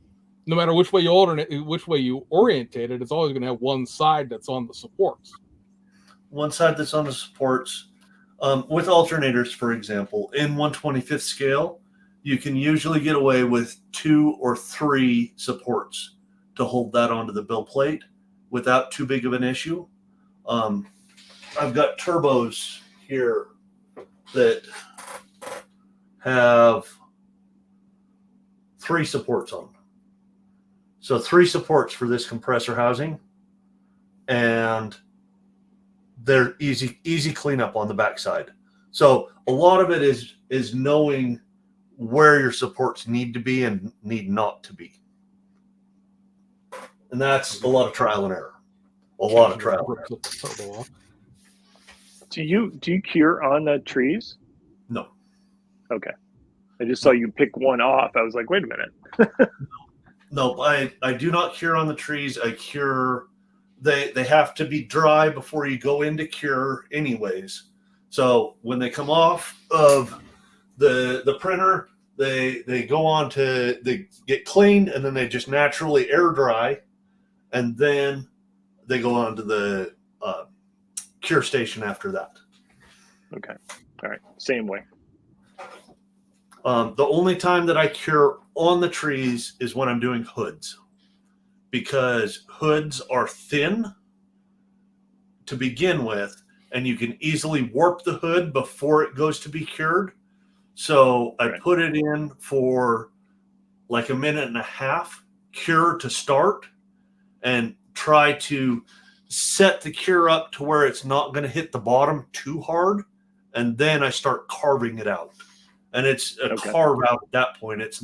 no matter which way you orientate it, it's always going to have one side that's on the supports. One side that's on the supports. With alternators, for example, in 1/25th scale, you can usually get away with 2 or 3 supports to hold that onto the build plate without too big of an issue. I've got turbos here that have 3 supports on them. So 3 supports for this compressor housing, and they're easy cleanup on the backside. So a lot of it is knowing where your supports need to be and need not to be. And that's a lot of trial and error. A lot of trial and error. Do you cure on the trees? No. Okay. I just saw you pick one off. I was like, wait a minute. No, I do not cure on the trees. I cure. They have to be dry before you go into cure anyways. So when they come off of the printer, they go on they get cleaned, and then they just naturally air dry, and then they go on to the cure station after that. Okay. All right. Same way. The only time that I cure on the trees is when I'm doing hoods, because hoods are thin to begin with, and you can easily warp the hood before it goes to be cured. So I put it in for like a minute and a half cure to start, and try to set the cure up to where it's not going to hit the bottom too hard. And then I start carving it out. And it's a carve out at that point. It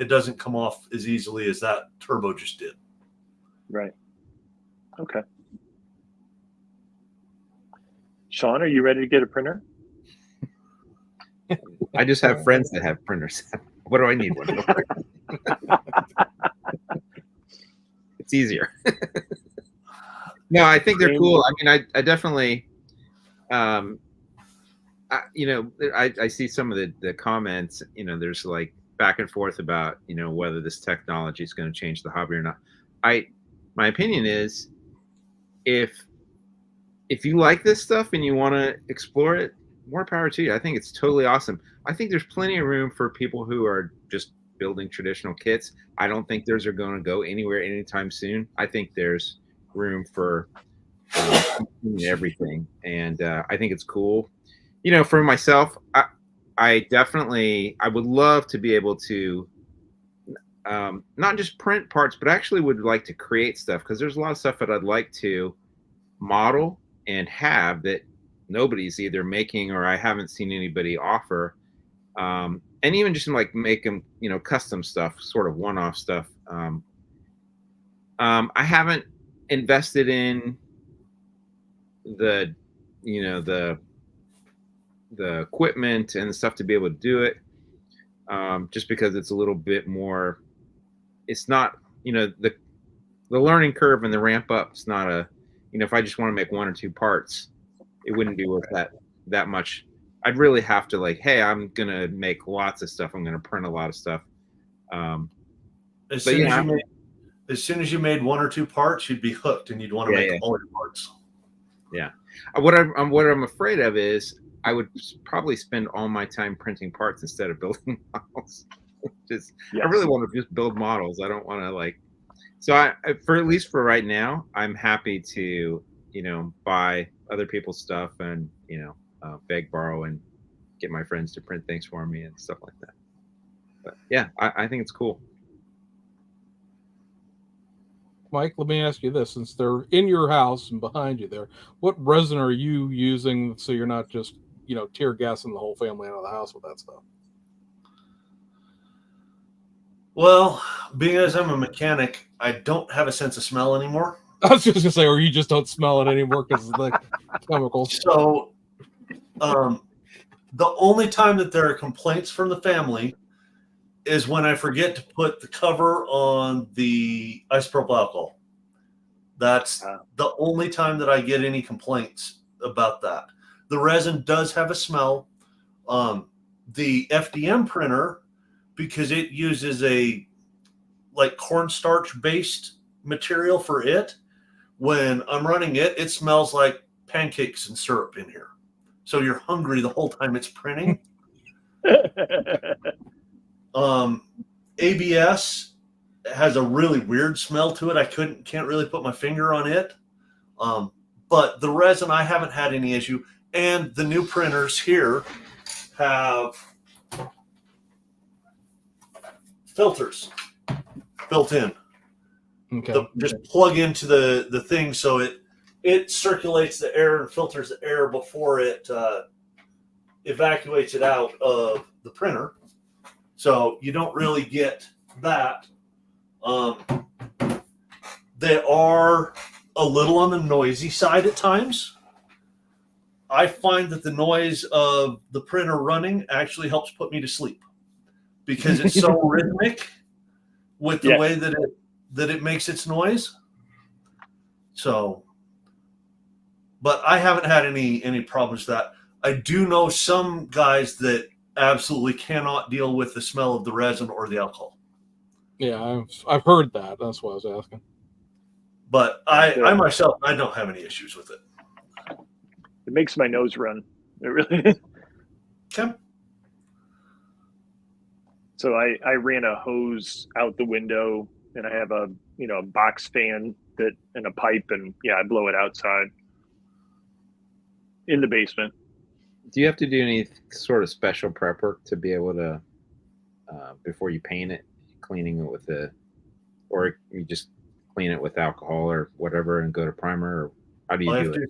doesn't come off as easily as that turbo just did. Right. Okay. Sean, are you ready to get a printer? I just have friends that have printers. What do I need one for? It's easier. No, I think they're cool. I mean, I definitely, I see some of the comments, there's like back and forth about, whether this technology is going to change the hobby or not. My opinion is if you like this stuff and you want to explore it, more power to you. I think it's totally awesome. I think there's plenty of room for people who are just building traditional kits. I don't think those are going to go anywhere anytime soon. I think there's room for everything, and I think it's cool. For myself, I would love to be able to not just print parts, but actually would like to create stuff, because there's a lot of stuff that I'd like to model and have that nobody's either making or I haven't seen anybody offer. And even just like make them, custom stuff, sort of one-off stuff. I haven't invested in the equipment and the stuff to be able to do it, just because it's a little bit more. It's not the learning curve and the ramp up is not a, if I just want to make 1 or 2 parts, it wouldn't be worth that much. I'd really have to hey, I'm going to make lots of stuff. I'm going to print a lot of stuff. As soon as you made 1 or 2 parts, you'd be hooked and you'd want to make all your parts. Yeah. What I'm afraid of is I would probably spend all my time printing parts instead of building models. I really want to just build models. I don't want to so at least for right now, I'm happy to, buy other people's stuff and, beg, borrow, and get my friends to print things for me and stuff like that. But yeah, I think it's cool. Mike, let me ask you this: since they're in your house and behind you there, what resin are you using so you're not just, tear gassing the whole family out of the house with that stuff? Well, being as I'm a mechanic, I don't have a sense of smell anymore. I was just going to say, or you just don't smell it anymore because of the chemicals. So the only time that there are complaints from the family is when I forget to put the cover on the isopropyl alcohol. That's the only time that I get any complaints about that. The resin does have a smell. The FDM printer, because it uses a cornstarch based material for it, when I'm running it, it smells like pancakes and syrup in here. So you're hungry the whole time it's printing. ABS has a really weird smell to it. I can't really put my finger on it. But the resin, I haven't had any issue. And the new printers here have filters built in. Okay. Just plug into the thing so it circulates the air and filters the air before it evacuates it out of the printer. So you don't really get that. They are a little on the noisy side at times. I find that the noise of the printer running actually helps put me to sleep because it's so rhythmic with the way that it makes its noise. So, but I haven't had any problems with that. I do know some guys that absolutely cannot deal with the smell of the resin or the alcohol. Yeah, I've heard that. That's why I was asking. But I myself, I don't have any issues with it. It makes my nose run. It really. Okay. So I ran a hose out the window, and I have a box fan and a pipe, and I blow it outside in the basement. Do you have to do any sort of special prep work to be able to before you paint it, cleaning it with or you just clean it with alcohol or whatever and go to primer, or how do you do it?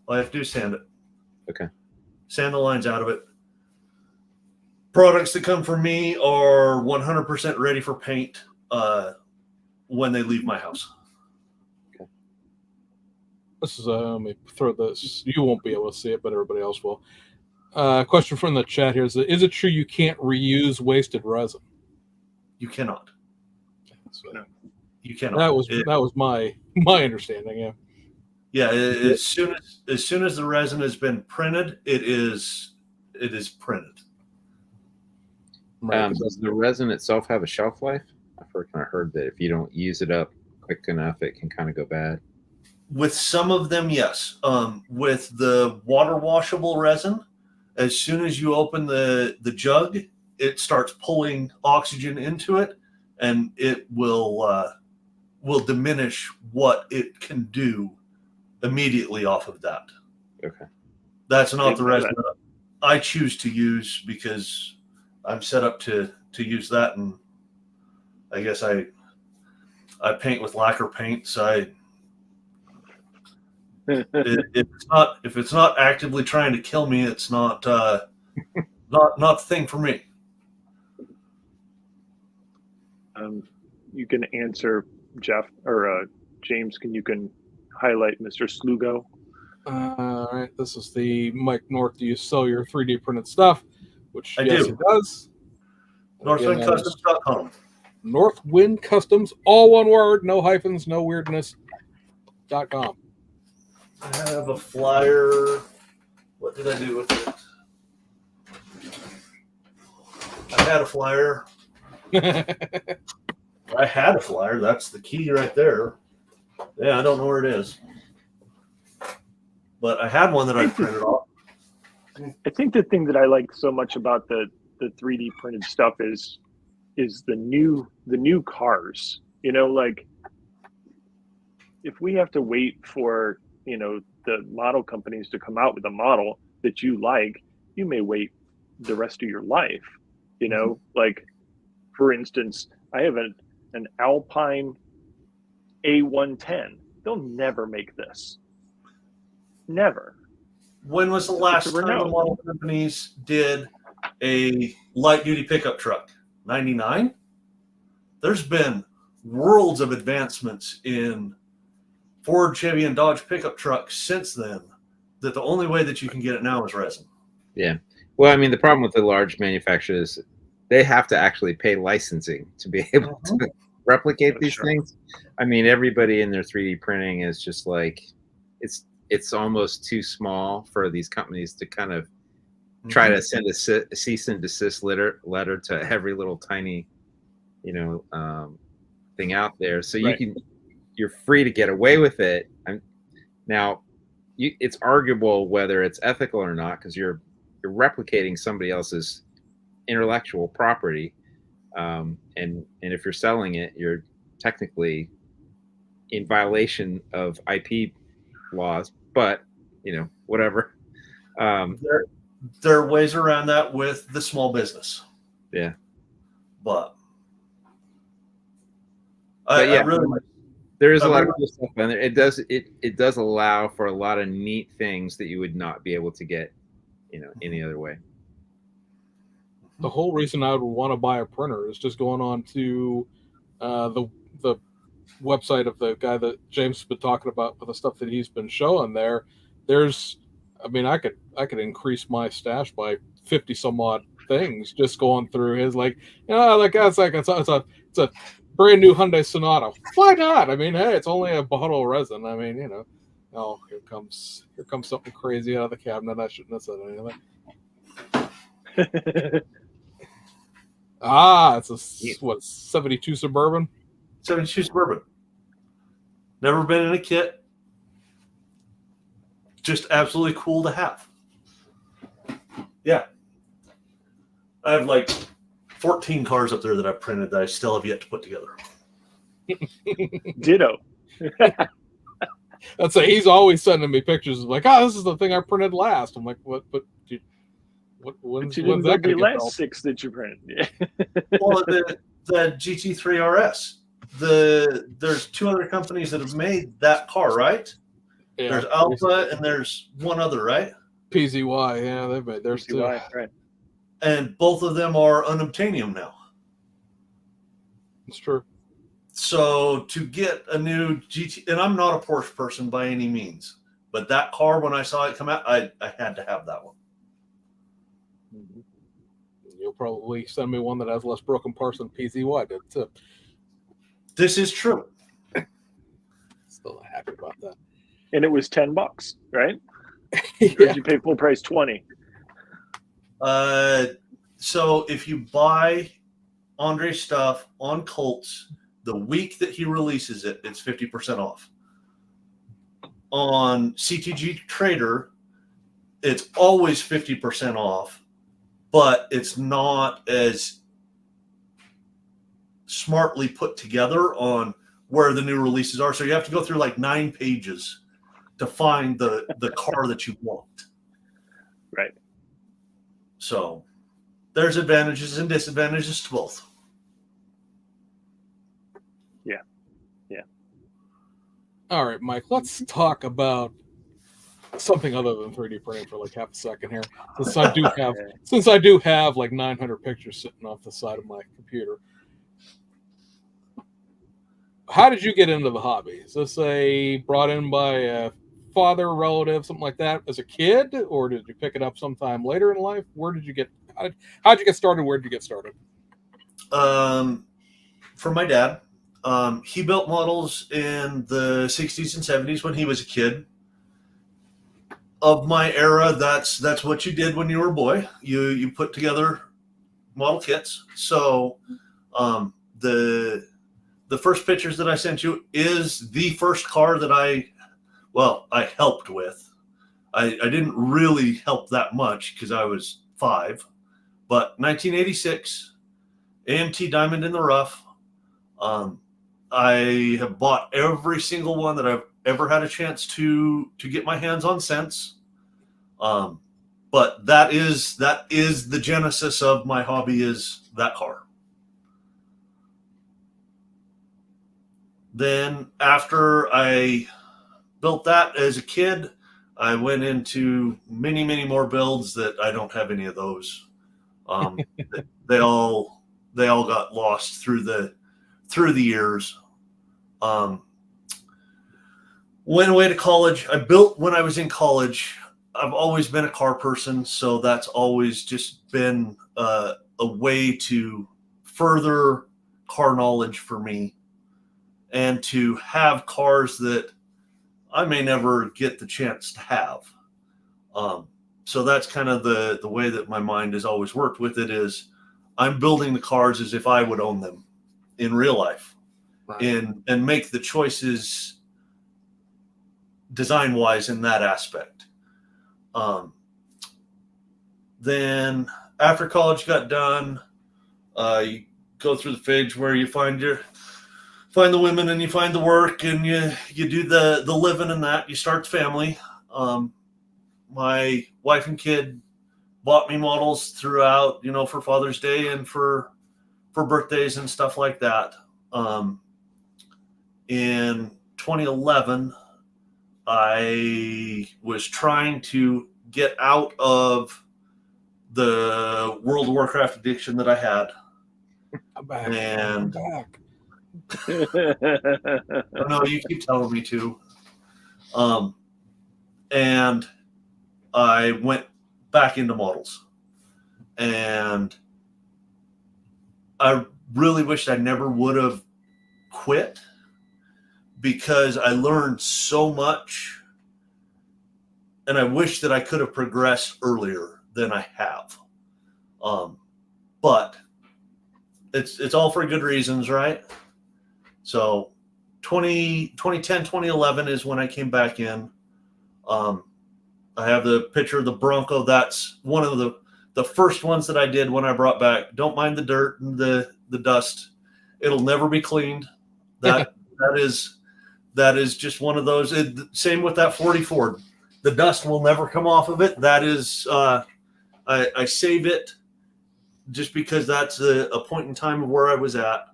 All I have to do is sand it. Okay. Sand the lines out of it. Products that come from me are 100% ready for paint when they leave my house. Okay. This is let me throw this. You won't be able to see it, but everybody else will. Question from the chat here is it true you can't reuse wasted resin? You cannot. So, you cannot. That was my understanding. Yeah. Yeah. As soon as the resin has been printed, it is printed. Right. Does the resin itself have a shelf life? I've heard that if you don't use it up quick enough, it can kind of go bad. With some of them, yes. With the water washable resin, as soon as you open the jug, it starts pulling oxygen into it, and it will diminish what it can do immediately off of that. Okay. That's not the resin that I choose to use because I'm set up to use that, and I guess I paint with lacquer paint, so if it's not actively trying to kill me, it's not the thing for me. You can answer Jeff or James. You can highlight Mr. Slugo. All right, this is the Mike North. Do you sell your 3D printed stuff? Which I yes, do. it does. Northwindcustoms.com. Northwind Customs, all one word, no hyphens, no weirdness.com. I have a flyer. What did I do with it? I had a flyer. I had a flyer. That's the key right there. Yeah, I don't know where it is. But I had one that I printed off. I think the thing that I like so much about the 3D printed stuff is the new cars. You know, like if we have to wait for, you know, the model companies to come out with a model that you like, you may wait the rest of your life. You know, like for instance, I have an Alpine A110. They'll never make this. Never. When was the last It's a time the Renault. model companies did a light duty pickup truck? 99? There's been worlds of advancements in Ford, Chevy, and Dodge pickup trucks since then that the only way that you can get it now is resin. Yeah. Well, I mean, the problem with the large manufacturers, they have to actually pay licensing to be able to replicate these things. I mean, everybody in their 3D printing is just like, it's almost too small for these companies to kind of try to send a cease and desist letter to every little tiny, you know, thing out there. So you're free to get away with it. Now, it's arguable whether it's ethical or not, because you're replicating somebody else's intellectual property, and if you're selling it, you're technically in violation of IP laws. But you know, whatever. There are ways around that with the small business. Yeah, but yeah, I really like. There is a lot of cool stuff on there. It does allow for a lot of neat things that you would not be able to get, you know, any other way. The whole reason I would want to buy a printer is just going on to the website of the guy that James has been talking about with the stuff that he's been showing there. There's, I mean, I could increase my stash by 50 some odd things just going through his, like, you know, like it's a brand new Hyundai Sonata. Why not? I mean, hey, it's only a bottle of resin. I mean, you know, oh, here comes something crazy out of the cabinet. I shouldn't have said anything. It's a 72 Suburban. 72 Suburban. Never been in a kit. Just absolutely cool to have. Yeah. I have like 14 cars up there that I've printed that I still have yet to put together. Ditto. That's a, he's always sending me pictures of like, oh, this is the thing I printed last. I'm like, what? But when's you didn't that the going last to get 6 that you printed? Yeah. Well, the GT3 RS. There's 2 other companies that have made that car, right? Yeah, there's Alpha and there's one other, right? PZY. Yeah, they've made theirs too. Right. And both of them are unobtainium now. It's true. So to get a new GT, and I'm not a Porsche person by any means, but that car, when I saw it come out, I had to have that one. You'll probably send me one that has less broken parts than PZY did too. This is true. Still not happy about that. And it was $10, right? Yeah. Or did you pay full price 20? So if you buy Andre's stuff on Colts, the week that he releases it, it's 50% off. On CTG Trader, it's always 50% off, but it's not as smartly put together on where the new releases are. So you have to go through like 9 pages to find the car that you want. Right. So there's advantages and disadvantages to both. All right, Mike, let's talk about something other than 3D printing for like half a second here. Since I do have like 900 pictures sitting off the side of my computer. How did you get into the hobby? Is this brought in by a father, relative, something like that as a kid, or did you pick it up sometime later in life? Where did you get? How'd you get started? Where did you get started? from my dad. He built models in the 60s and 70s when he was a kid. Of my era, that's what you did when you were a boy. You put together model kits. So the first pictures that I sent you is the first car that I helped with. I didn't really help that much because I was 5, but 1986 AMT Diamond in the Rough. I have bought every single one that I've ever had a chance to get my hands on since. But that is the genesis of my hobby, is that car. Then after I built that as a kid, I went into many, many more builds that I don't have any of those. They all got lost through the years. Went away to college. I built when I was in college. I've always been a car person, so that's always just been a way to further car knowledge for me, and to have cars that I may never get the chance to have. So that's kind of the way that my mind has always worked with it, is I'm building the cars as if I would own them in real life, right, and make the choices design-wise in that aspect. Then after college got done, you go through the phase where you find the women and you find the work and you do the living and that. You start the family. My wife and kid bought me models throughout, for Father's Day and for birthdays and stuff like that. In 2011, I was trying to get out of the World of Warcraft addiction that I had. I'm back. And I'm back. No, you keep telling me to. And I went back into models. And I really wished I never would have quit, because I learned so much, and I wish that I could have progressed earlier than I have. But it's all for good reasons, right? So 2010, 2011 is when I came back in. I have the picture of the Bronco. That's one of the first ones that I did when I brought back. Don't mind the dirt and the dust. It'll never be cleaned. That is just one of those. Same with that 40 Ford. The dust will never come off of it. That is, I save it just because that's a point in time of where I was at.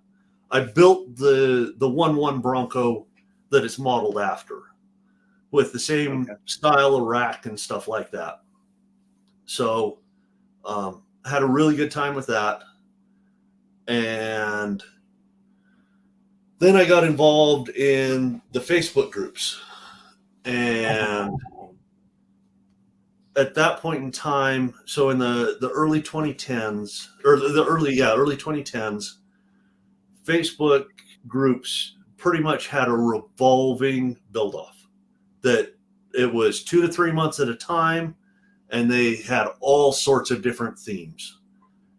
I built the 1.1 Bronco that it's modeled after, with the same style of rack and stuff like that. So had a really good time with that. And then I got involved in the Facebook groups. And at that point in time, so in the early 2010s, or the early 2010s, Facebook groups pretty much had a revolving build-off, that it was 2 to 3 months at a time, and they had all sorts of different themes.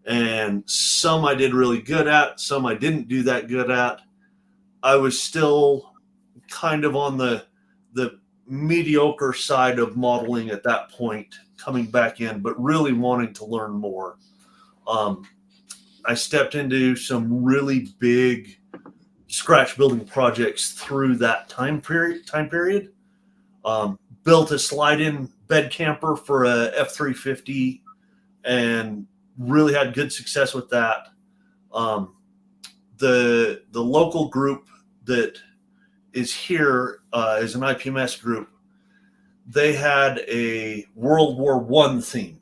And some I did really good at, some I didn't do that good at. I was still kind of on the mediocre side of modeling at that point, coming back in, but really wanting to learn more. I stepped into some really big scratch building projects through that time period. Built a slide-in bed camper for a F-350 and really had good success with that. The local group that is here is an IPMS group. They had a World War I theme.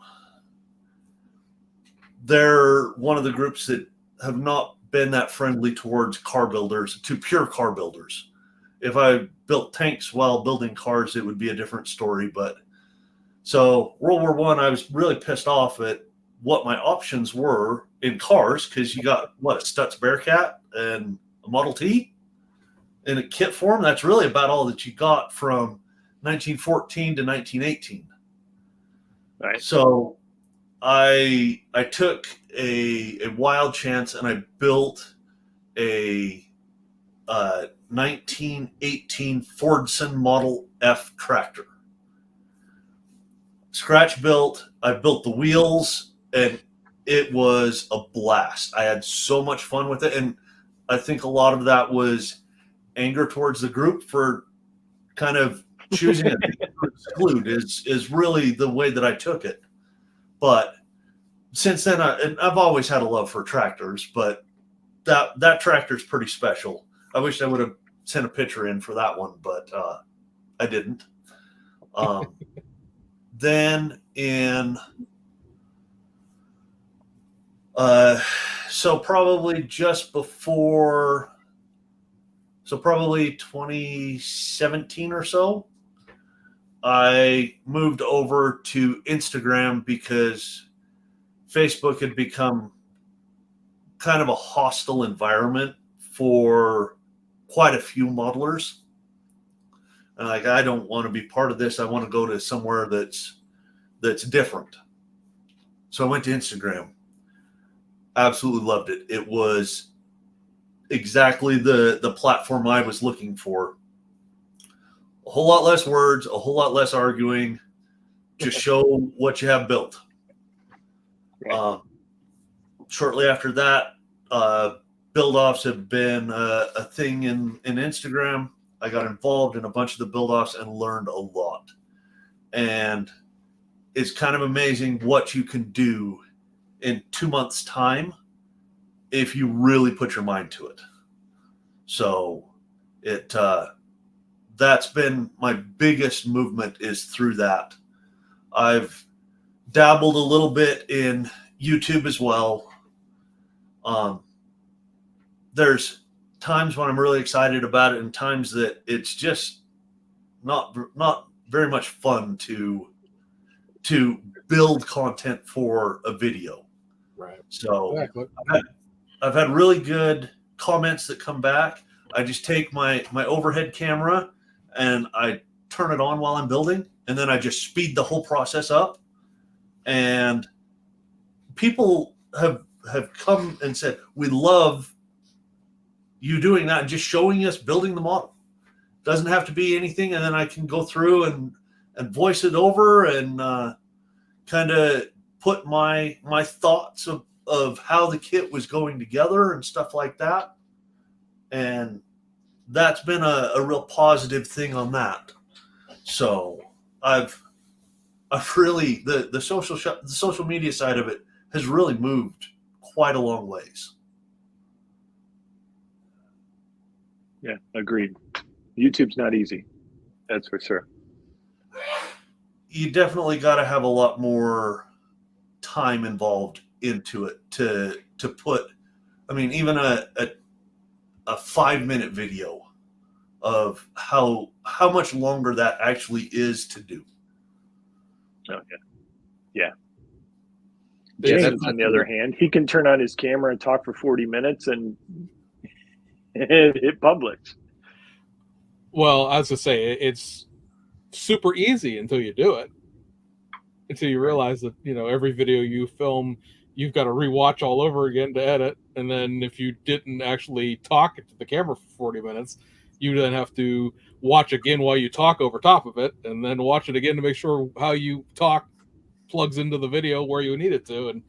They're one of the groups that have not been that friendly towards car builders, to pure car builders. If I built tanks while building cars, it would be a different story. But so World War I was really pissed off at what my options were in cars, because you got a Stutz Bearcat and a Model T in a kit form. That's really about all that you got from 1914 to 1918. Right. So I took a wild chance and I built a 1918 Fordson Model F tractor. Scratch built. I built the wheels, and it was a blast. I had so much fun with it, and I think a lot of that was anger towards the group for kind of choosing it to exclude is really the way that I took it. But since then, I've always had a love for tractors, but that tractor is pretty special. I wish I would have sent a picture in for that one, but I didn't. Then in so probably 2017 or so, I moved over to Instagram because Facebook had become kind of a hostile environment for quite a few modelers. And like, I don't want to be part of this. I want to go to somewhere that's different. So I went to Instagram. Absolutely loved it. It was exactly the platform I was looking for. A whole lot less words, a whole lot less arguing. Just show what you have built. Shortly after that, build-offs have been a thing in Instagram. I got involved in a bunch of the build-offs and learned a lot. And it's kind of amazing what you can do in 2 months' time if you really put your mind to it. So that's been my biggest movement, is through that. I've dabbled a little bit in YouTube as well. There's times when I'm really excited about it and times that it's just not very much fun to build content for a video. Right. So Exactly. I've had really good comments that come back. I just take my overhead camera and I turn it on while I'm building, and then I just speed the whole process up. And people have come and said, we love you doing that and just showing us building the model. Doesn't have to be anything. And then I can go through and voice it over and kind of put my thoughts of how the kit was going together and stuff like that. And that's been a real positive thing on that. So I've really, the social media side of it has really moved quite a long ways. Yeah, agreed. YouTube's not easy. That's for sure. You definitely got to have a lot more time involved into it to put, I mean, even a 5-minute video of how much longer that actually is to do. Okay. Yeah. Yeah, James, on the other hand, he can turn on his camera and talk for 40 minutes and hit publish. Well, as I say, it's super easy until you do it. Until you realize that, every video you film, you've got to rewatch all over again to edit. And then if you didn't actually talk to the camera for 40 minutes, you then have to watch again while you talk over top of it, and then watch it again to make sure how you talk plugs into the video where you need it to. And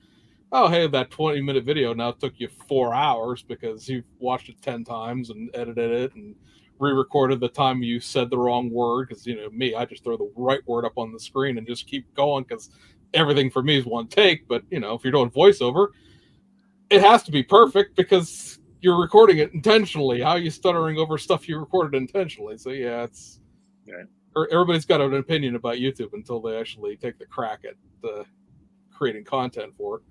oh, hey, that 20-minute video now took you 4 hours because you've watched it 10 times and edited it and re-recorded the time you said the wrong word. Because me, I just throw the right word up on the screen and just keep going because everything for me is one take. But if you're doing voiceover, it has to be perfect because you're recording it intentionally. How are you stuttering over stuff you recorded intentionally? So yeah, it's everybody's got an opinion about YouTube until they actually take the crack at creating content for it.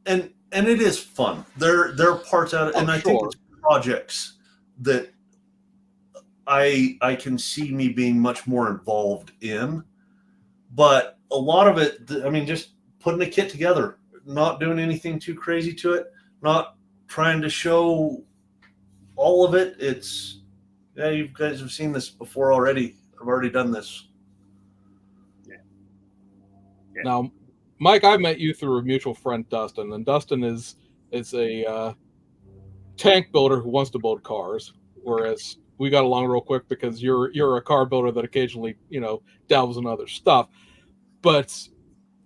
And it is fun. There are parts out of it, and I think it's projects that I can see me being much more involved in. But a lot of it, I mean, just putting a kit together. not doing anything too crazy to it, not trying to show all of it. It's, yeah, you guys have seen this before already. I've already done this. Yeah. Now, Mike, I met you through a mutual friend, Dustin, and Dustin is a tank builder who wants to build cars, whereas we got along real quick because you're a car builder that occasionally, dabbles in other stuff. But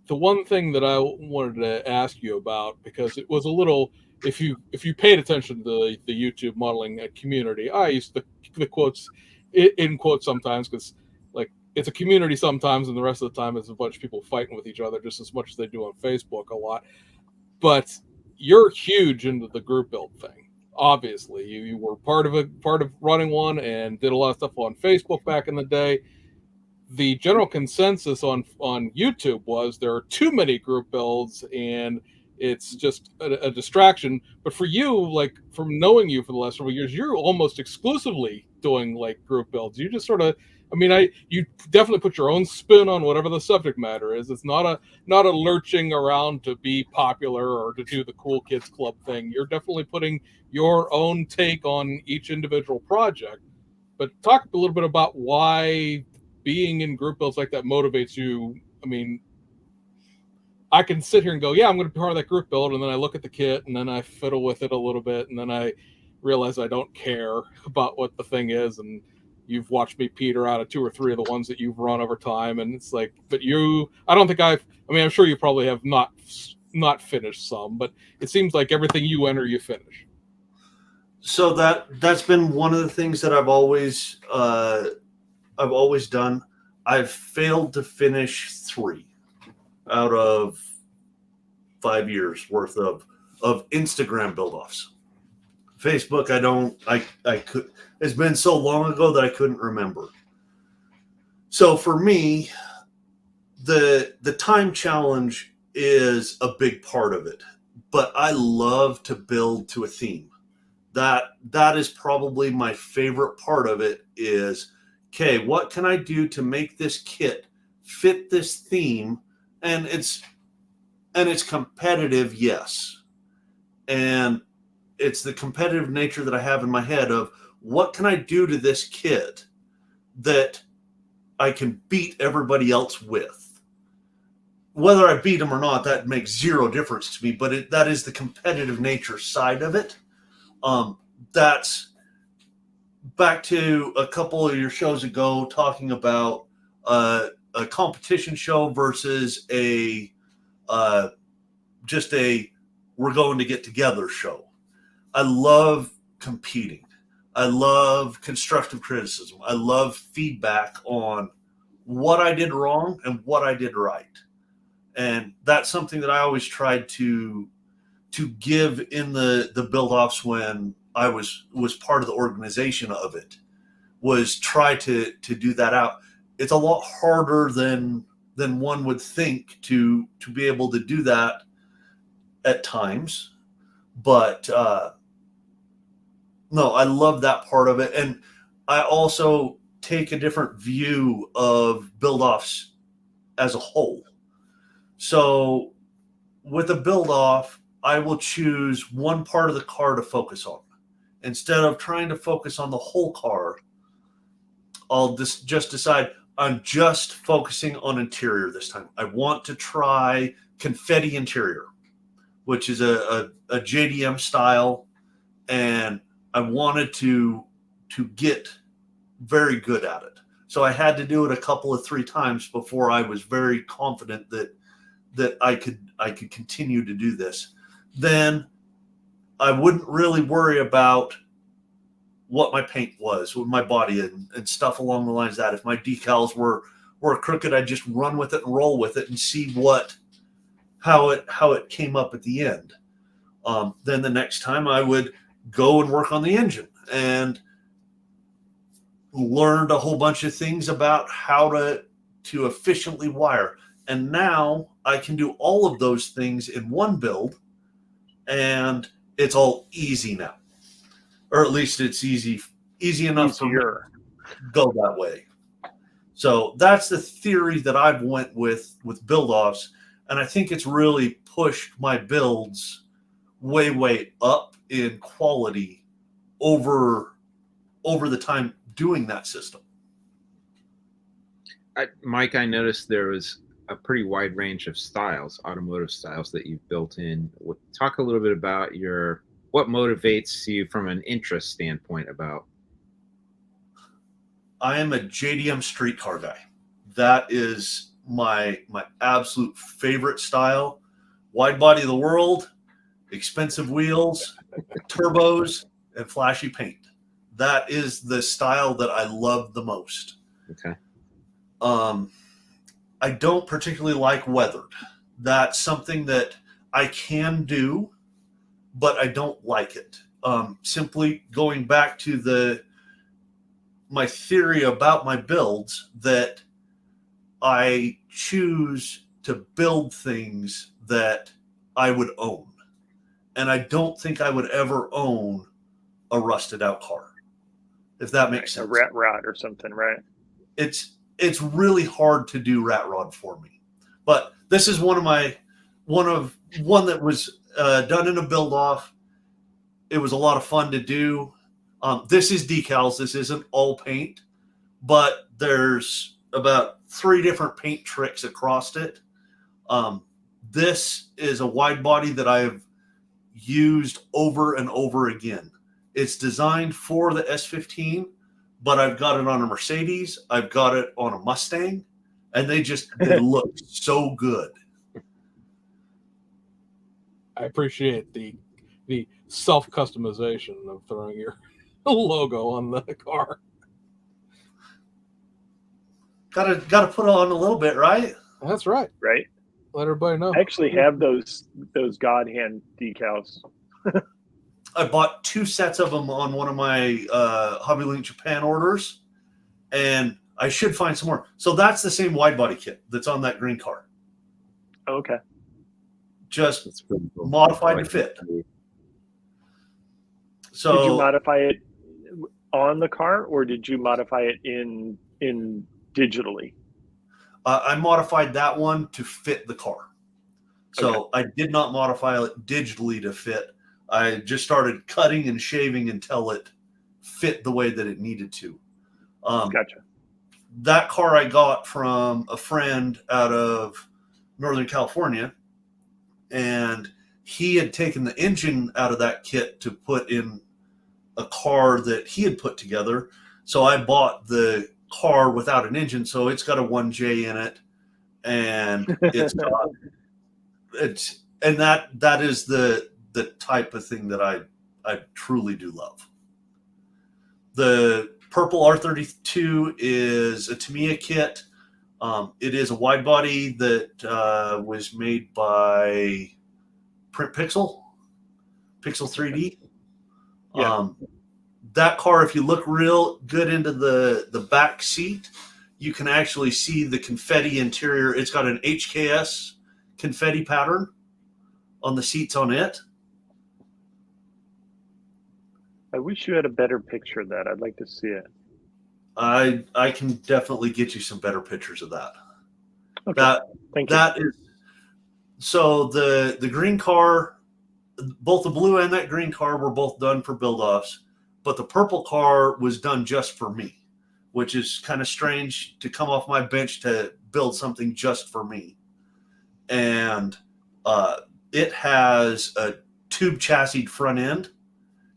the one thing that I wanted to ask you about, because it was a little, if you paid attention to the YouTube modeling community, I used the quotes in quotes sometimes, because like it's a community sometimes, and the rest of the time it's a bunch of people fighting with each other just as much as they do on Facebook a lot. But you're huge into the group build thing. Obviously, you were part of running one and did a lot of stuff on Facebook back in the day. The general consensus on YouTube was there are too many group builds and it's just a distraction. But for you, like from knowing you for the last several years, you're almost exclusively doing like group builds. You just sort of, you definitely put your own spin on whatever the subject matter is. It's not a lurching around to be popular or to do the cool kids club thing. You're definitely putting your own take on each individual project. But talk a little bit about why being in group builds like that motivates you. I can sit here and go, yeah, I'm going to be part of that group build, and then I look at the kit, and then I fiddle with it a little bit, and then I realize I don't care about what the thing is, and you've watched me peter out of 2 or 3 of the ones that you've run over time, and it's like, but I don't think I'm sure you probably have not finished some, but it seems like everything you enter, you finish. So that's been one of the things that I've always done. I've failed to finish 3 out of 5 years worth of Instagram build-offs. Facebook, I could, it's been so long ago that I couldn't remember. So for me, the time challenge is a big part of it, but I love to build to a theme. That is probably my favorite part of it is, okay, what can I do to make this kit fit this theme? And it's competitive, yes. And it's the competitive nature that I have in my head of what can I do to this kit that I can beat everybody else with. Whether I beat them or not, that makes zero difference to me, but that is the competitive nature side of it. That's back to a couple of your shows ago talking about a competition show versus just a we're going to get together show. I love competing. I love constructive criticism. I love feedback on what I did wrong and what I did right. And that's something that I always tried to give in the build-offs when I was part of the organization of it, was try to do that out. It's a lot harder than one would think to be able to do that at times. But no, I love that part of it. And I also take a different view of build-offs as a whole. So with a build-off, I will choose one part of the car to focus on. Instead of trying to focus on the whole car, I'll just decide I'm just focusing on interior this time. I want to try confetti interior, which is a JDM style, and I wanted to get very good at it. So I had to do it a couple of 3 times before I was very confident that I could continue to do this. Then I wouldn't really worry about what my paint was with my body and stuff along the lines of that. If my decals were crooked, I'd just run with it and roll with it and see how it came up at the end. Then the next time I would go and work on the engine and learned a whole bunch of things about how to efficiently wire. And now I can do all of those things in one build, and it's all easy now. Or at least it's easy enough for me to go that way. So that's the theory that I've went with build-offs. And I think it's really pushed my builds way up in quality over the time doing that system. Mike, I noticed there was a pretty wide range of styles, automotive styles that you've built in. Talk a little bit about what motivates you from an interest standpoint about. I am a JDM streetcar guy. That is my absolute favorite style. Wide body of the world, expensive wheels, turbos, and flashy paint. That is the style that I love the most. Okay. I don't particularly like weathered. That's something that I can do, but I don't like it. Simply going back to my theory about my builds, that I choose to build things that I would own. And I don't think I would ever own a rusted out car, if that makes sense. A rat rod or something, right? It's really hard to do rat rod for me. But this is one that was done in a build off. It was a lot of fun to do. This is decals. This isn't all paint, but there's about 3 different paint tricks across it. This is a wide body that I have used over and over again. It's designed for the S15, but I've got it on a Mercedes. I've got it on a Mustang, and they look so good. I appreciate the self-customization of throwing your logo on the car. Gotta put on a little bit, right? That's right. Right. Let everybody know. I actually have those God hand decals. I bought 2 sets of them on one of my Hobby Link Japan orders, and I should find some more. So that's the same wide body kit that's on that green car. Okay. Just modified to fit. So did you modify it on the car, or did you modify it in digitally? I modified that one to fit the car. So I did not modify it digitally to fit. I just started cutting and shaving until it fit the way that it needed to. Gotcha. That car I got from a friend out of Northern California, and he had taken the engine out of that kit to put in a car that he had put together. So I bought the car without an engine, so it's got a 1J in it, and that is the type of thing that I truly do love. The purple R32 is a Tamiya kit. It is a wide body that was made by Print Pixel 3D. Yeah. That car, if you look real good into the back seat, you can actually see the confetti interior. It's got an HKS confetti pattern on the seats on it. I wish you had a better picture of that. I'd like to see it. I can definitely get you some better pictures of that. Okay. Thank you. That is so the green car, both the blue and that green car were both done for build offs, but the purple car was done just for me, which is kind of strange to come off my bench to build something just for me. And it has a tube chassis front end.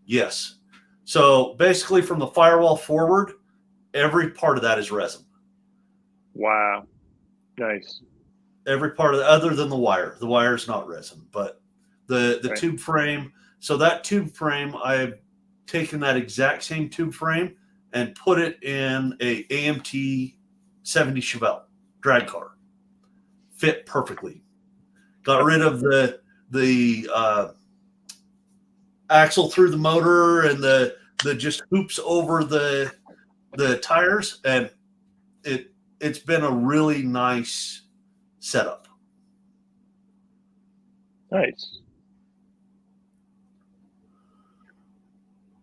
Yes. So basically from the firewall forward, every part of that is resin. Wow. Nice. Every part of other than the wire. The wire is not resin, but the Right. tube frame. So that tube frame, I've taken that exact same tube frame and put it in a AMT 70 Chevelle drag car. Fit perfectly. Got rid of the axle through the motor and the just hoops over the tires, and it's been a really nice setup. Nice.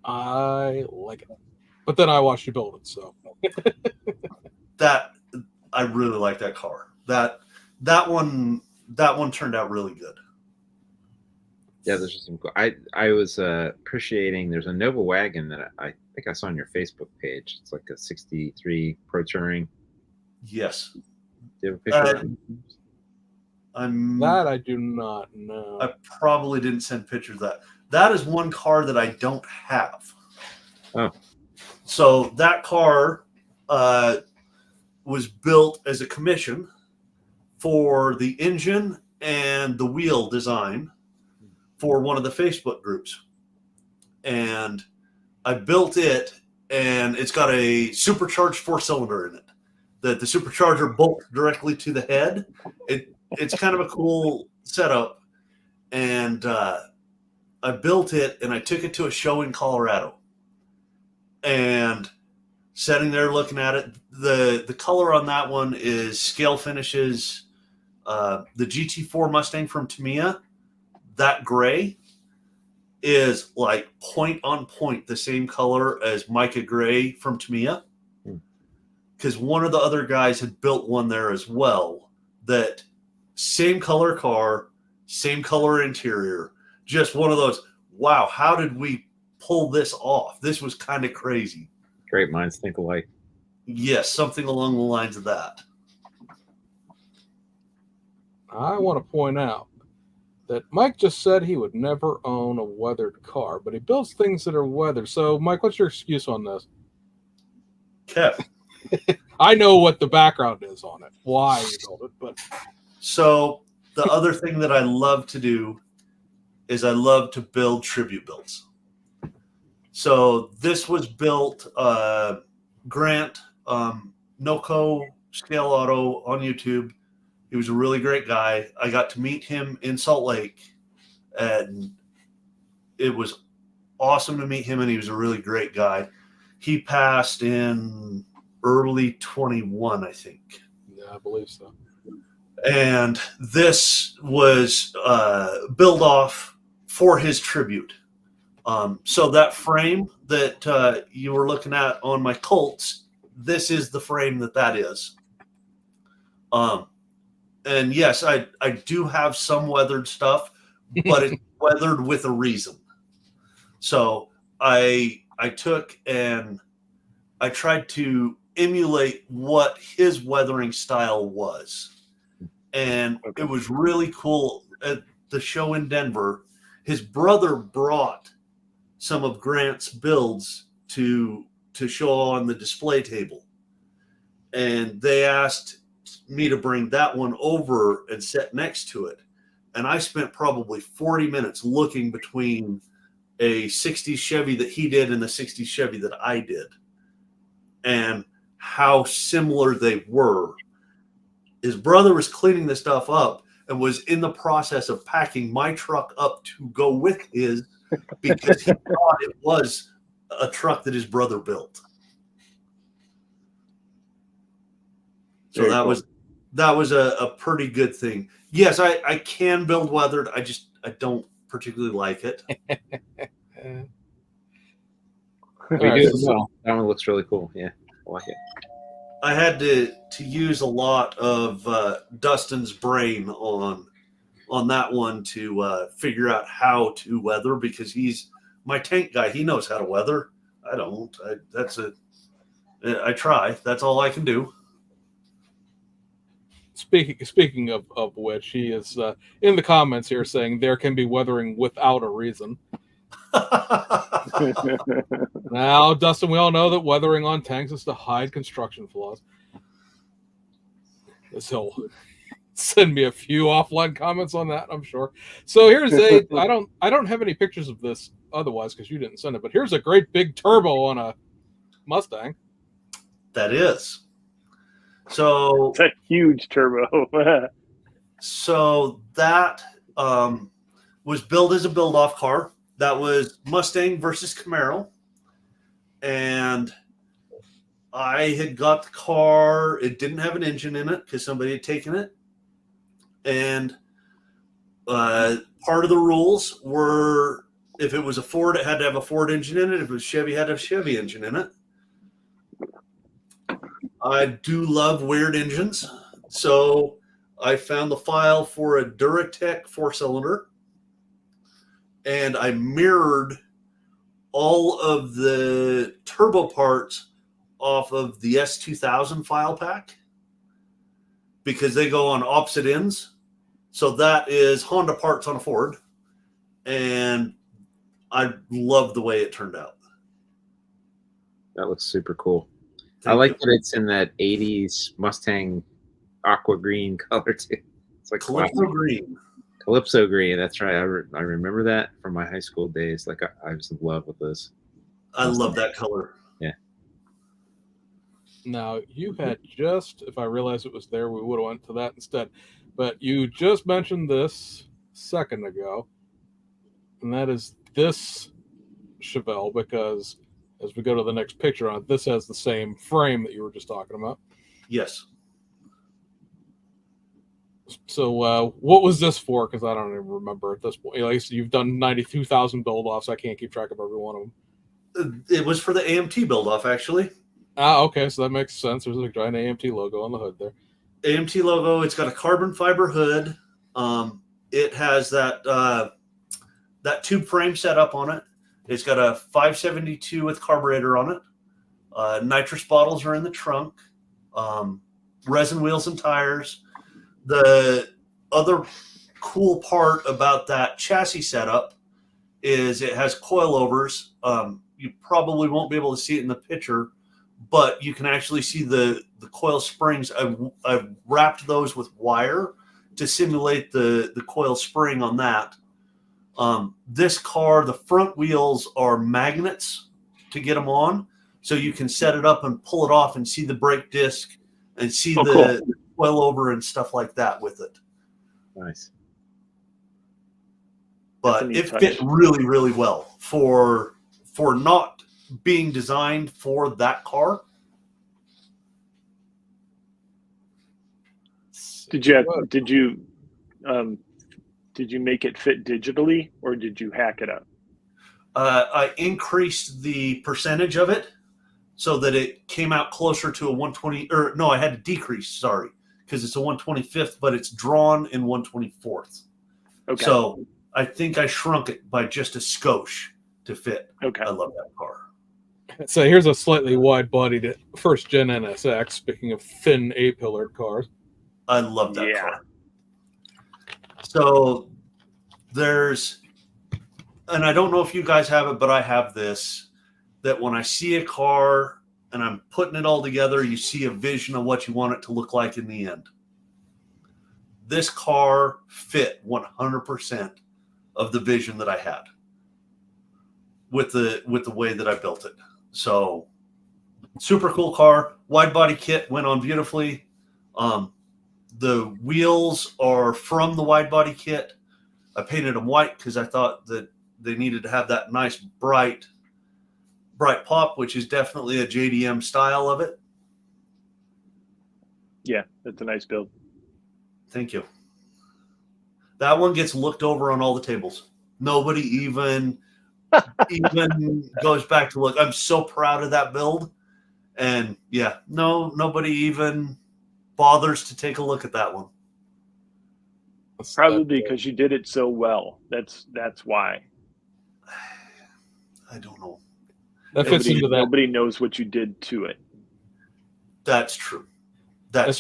I like it. But then I watched you build it, so That I really like that car. That that one turned out really good. Yeah, there's just some. I was appreciating. There's a Nova wagon that I think I saw on your Facebook page. It's like a '63 Pro Touring. Yes. Do you have a picture of that? That I do not know. I probably didn't send pictures of that. That is one car that I don't have. Oh. So that car was built as a commission for the engine and the wheel design for one of the Facebook groups. And I built it, and it's got a supercharged 4-cylinder in it. The supercharger bolts directly to the head. It's kind of a cool setup. And I built it, and I took it to a show in Colorado. And sitting there looking at it, the color on that one is scale finishes. The GT4 Mustang from Tamiya, that gray is like point on point the same color as mica gray from Tamiya. Because one of the other guys had built one there as well. That same color car, same color interior. Just one of those, wow, how did we pull this off? This was kind of crazy. Great minds think alike. Yes, something along the lines of that. I want to point out that Mike just said he would never own a weathered car, but he builds things that are weathered. So, Mike, what's your excuse on this? Kev. I know what the background is on it, why you built it, but So the other thing that I love to do is I love to build tribute builds. So this was built, Grant, NoCo Scale Auto on YouTube. He was a really great guy. I got to meet him in Salt Lake, and it was awesome to meet him, and he was a really great guy. He passed in early 21, I think. yeah, I believe so. And this was built off for his tribute. So that frame that you were looking at on my Colts, this is the frame that is. And yes, I do have some weathered stuff, but it's weathered with a reason. So I took and I tried to emulate what his weathering style was. And it was really cool. At the show in Denver, his brother brought some of Grant's builds to show on the display table. And they asked me to bring that one over and sit next to it. And I spent probably 40 minutes looking between a 60s Chevy that he did and the 60s Chevy that I did, and how similar they were. His brother was cleaning the stuff up and was in the process of packing my truck up to go with his, because he thought it was a truck that his brother built. So that was a pretty good thing. Yes, I can build weathered. I don't particularly like it. That one looks really cool. Yeah, I like it. I had to use a lot of Dustin's brain on that one to figure out how to weather, because he's my tank guy. He knows how to weather. I don't. I try. That's all I can do. Speaking of which, he is in the comments here saying there can be weathering without a reason. Now, Dustin, we all know that weathering on tanks is to hide construction flaws. He'll send me a few offline comments on that, I'm sure. So here's I don't have any pictures of this otherwise because you didn't send it, but here's a great big turbo on a Mustang. That is. So it's a huge turbo. So that was built as a build-off car. That was Mustang versus Camaro. And I had got the car. It didn't have an engine in it because somebody had taken it. And part of the rules were, if it was a Ford, it had to have a Ford engine in it. If it was Chevy, it had to have a Chevy engine in it. I do love weird engines. So I found the file for a Duratec 4-cylinder, and I mirrored all of the turbo parts off of the S2000 file pack because they go on opposite ends. So that is Honda parts on a Ford, and I love the way it turned out. That looks super cool. Thank I like you. that it's in that 80s Mustang aqua green color too. It's like Calypso green. Calypso green. That's right. I remember that from my high school days. Like I was in love with this. I love that color. Yeah. Now, you had just, if I realized it was there, we would have went to that instead. But you just mentioned this a second ago, and that is this Chevelle, because as we go to the next picture on it, this has the same frame that you were just talking about. Yes. So what was this for? Because I don't even remember at this point. At least you've done 92,000 build-offs. I can't keep track of every one of them. It was for the AMT build-off, actually. Okay, so that makes sense. There's a giant AMT logo on the hood there. AMT logo. It's got a carbon fiber hood. It has that tube frame set up on it. It's got a 572 with carburetor on it. Nitrous bottles are in the trunk. Resin wheels and tires. The other cool part about that chassis setup is it has coilovers. You probably won't be able to see it in the picture, but you can actually see the coil springs. I've wrapped those with wire to simulate the coil spring on that. This car, the front wheels are magnets to get them on, so you can set it up and pull it off and see the brake disc and see the coilover and stuff like that with it. Nice. But it fit really, really well for not being designed for that car. Did you make it fit digitally, or did you hack it up? I increased the percentage of it so that it came out closer to a 120, or no, I had to decrease, sorry, because it's a 125th, but it's drawn in 124th. Okay. So I think I shrunk it by just a skosh to fit. Okay. I love that car. So here's a slightly wide-bodied first-gen NSX, speaking of thin A-pillared cars. I love that car. So there's, and I don't know if you guys have it, but I have this, that when I see a car and I'm putting it all together, you see a vision of what you want it to look like in the end. This car fit 100% of the vision that I had with the way that I built it. So super cool car. Wide body kit went on beautifully. The wheels are from the wide body kit. I painted them white because I thought that they needed to have that nice bright pop, which is definitely a JDM style of it. Yeah, that's a nice build. Thank you. That one gets looked over on all the tables. Nobody even goes back to look. I'm so proud of that build. And yeah, nobody even bothers to take a look at that one. Probably because you did it so well. That's why. I don't know. That fits into that. Nobody knows what you did to it. That's true. That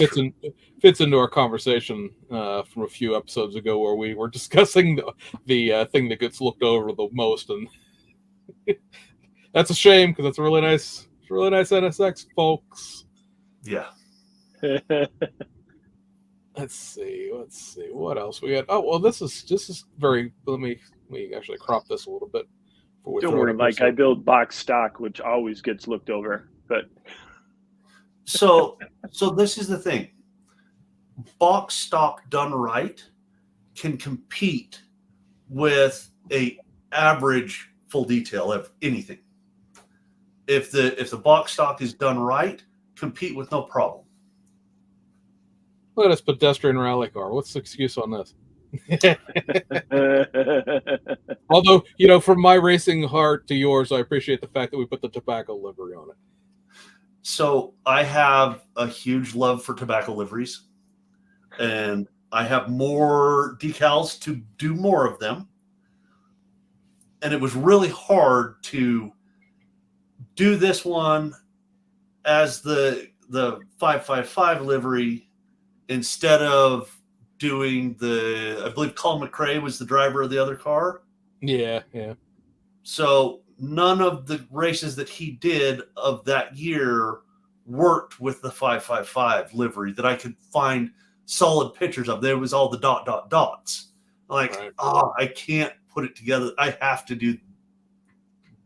fits into our conversation from a few episodes ago where we were discussing the thing that gets looked over the most, and that's a shame because it's a really nice NSX, folks. Yeah. Let's see what else we had. Oh well, this is very. Let me actually crop this a little bit. Don't worry, Mike. I build box stock, which always gets looked over. But so this is the thing. Box stock done right can compete with a average full detail of anything. If the box stock is done right, compete with no problem. Look at this pedestrian rally car. What's the excuse on this? Although, from my racing heart to yours, I appreciate the fact that we put the tobacco livery on it. So I have a huge love for tobacco liveries. and I have more decals to do more of them. And it was really hard to do this one as the 555 livery instead of doing I believe Colin McRae was the driver of the other car. Yeah. So none of the races that he did of that year worked with the 555 livery that I could find solid pictures of. There was all the dots. Like, Right. I can't put it together. I have to do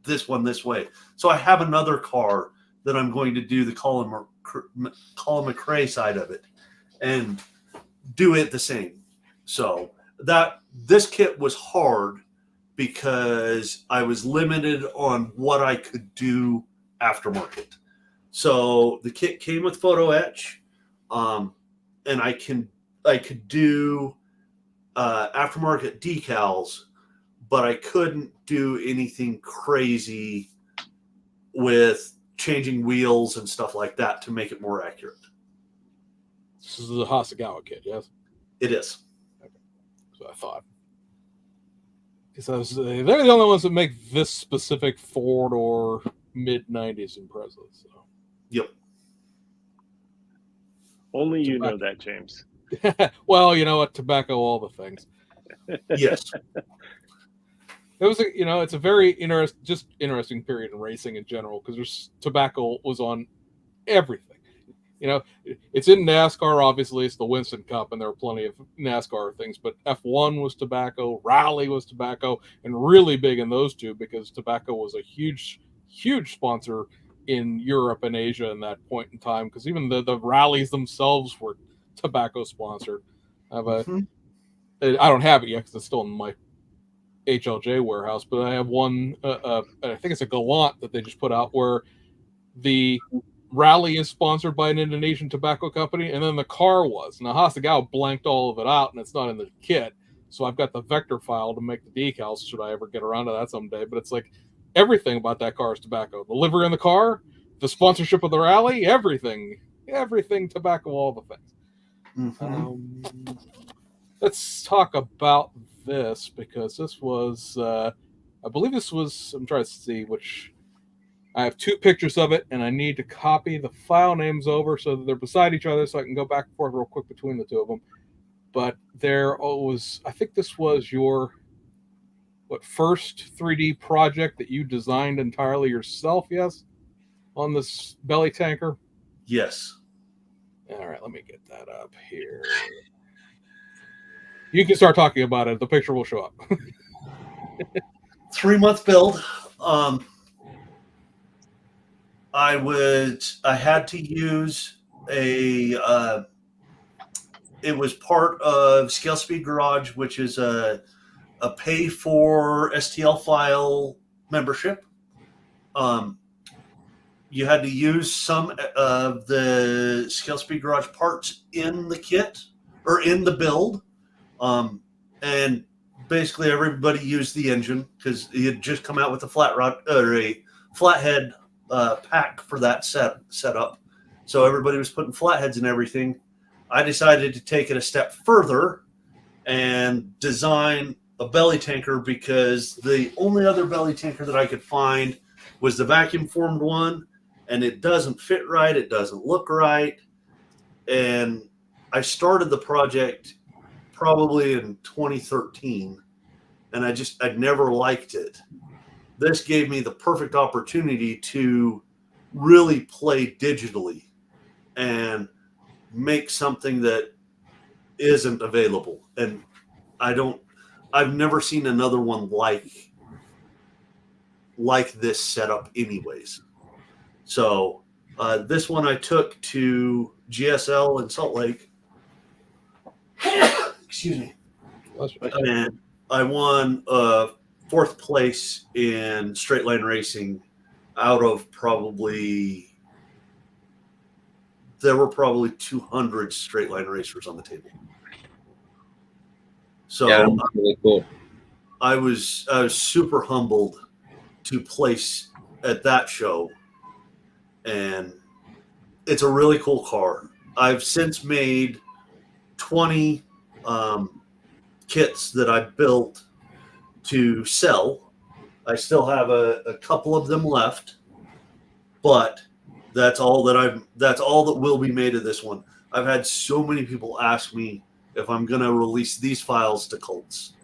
this one this way. So I have another car that I'm going to do the Colin McRae side of it and do it the same. So this kit was hard because I was limited on what I could do aftermarket. So the kit came with photo etch, and I could do aftermarket decals, but I couldn't do anything crazy with changing wheels and stuff like that to make it more accurate. This is the Hasegawa kit, yes? It is. Okay. So I thought. Because they're the only ones that make this specific Ford or mid-90s Impreza. So. Yep. Only you know that, James. Well, you know what? Tobacco, all the things. Yes. It was, it's a very interesting period in racing in general because tobacco was on everything. It's in NASCAR. Obviously, it's the Winston Cup, and there are plenty of NASCAR things. But F1 was tobacco, Rally was tobacco, and really big in those two because tobacco was a huge, huge sponsor in Europe and Asia in that point in time. Because even the rallies themselves were tobacco sponsored. I don't have it yet because it's still in my HLJ warehouse, but I have one. I think it's a Gallant that they just put out where the rally is sponsored by an Indonesian tobacco company, and then the car was. Now Hasegawa blanked all of it out, and it's not in the kit. So I've got the vector file to make the decals. Should I ever get around to that someday? But it's like everything about that car is tobacco. The livery in the car, the sponsorship of the rally, everything tobacco, all the things. Mm-hmm. Let's talk about this because this was, I believe this was. I'm trying to see which. I have two pictures of it, and I need to copy the file names over so that they're beside each other so I can go back and forth real quick between the two of them. But I think this was your, first 3D project that you designed entirely yourself, yes? On this belly tanker? Yes. All right, let me get that up here. You can start talking about it. The picture will show up. 3-month build. I had to use it was part of Scale Speed Garage, which is a pay for STL file membership. You had to use some of the Scale Speed Garage parts in the kit or in the build. And basically everybody used the engine because he had just come out with a flat rod or a flathead pack for that setup. So everybody was putting flatheads and everything. I decided to take it a step further and design a belly tanker because the only other belly tanker that I could find was the vacuum formed one, and it doesn't fit right. It doesn't look right. And I started the project probably in 2013, and I'd never liked it. This gave me the perfect opportunity to really play digitally and make something that isn't available. And I've never seen another one like this setup anyways. So this one I took to GSL in Salt Lake. Excuse me. And I won 4th place in straight line racing out of there were probably 200 straight line racers on the table. So yeah, that's really cool. I was super humbled to place at that show, and it's a really cool car. I've since made 20 kits that I built to sell. I still have a couple of them left, but that's all that will be made of this one. I've had so many people ask me if I'm going to release these files to cults,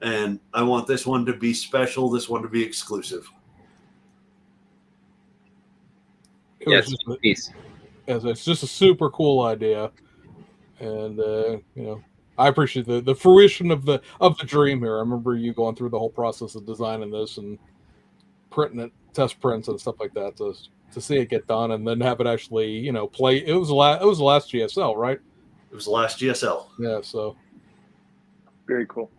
and I want this one to be special, this one to be exclusive. It's just a super cool idea, and I appreciate the fruition of the dream here. I remember you going through the whole process of designing this and printing it, test prints and stuff like that to see it get done, and then have it actually play. It was the last GSL, right? It was the last GSL. Yeah, so very cool.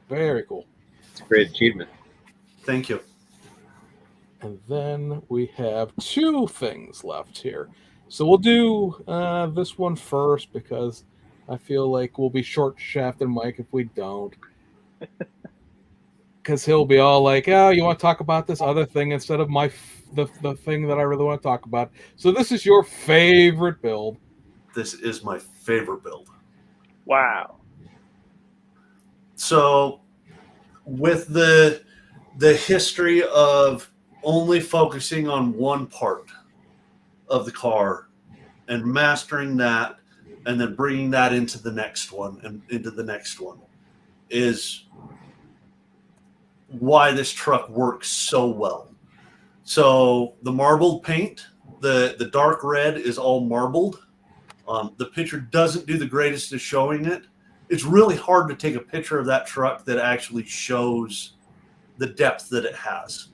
Very cool. It's a great achievement. Thank you. And then we have 2 things left here. So we'll do this one first because I feel like we'll be short-shafted Mike if we don't. Because he'll be all like, "Oh, you want to talk about this other thing instead of the thing that I really want to talk about." So this is your favorite build. This is my favorite build. Wow. So with the history of only focusing on one part of the car and mastering that and then bringing that into the next one and into the next one is why this truck works so well. So the marbled paint, the dark red is all marbled. The picture doesn't do the greatest of showing it. It's really hard to take a picture of that truck that actually shows the depth that it has.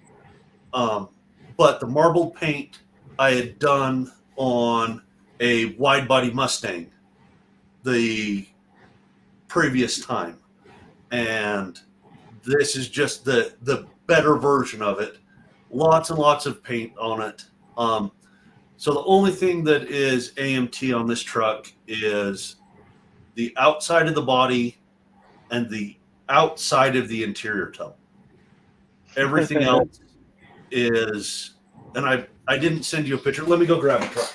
But the marbled paint I had done on a wide body Mustang the previous time. And this is just the better version of it. Lots and lots of paint on it. So the only thing that is AMT on this truck is the outside of the body and the outside of the interior tub. Everything else is, and I didn't send you a picture. Let me go grab a truck.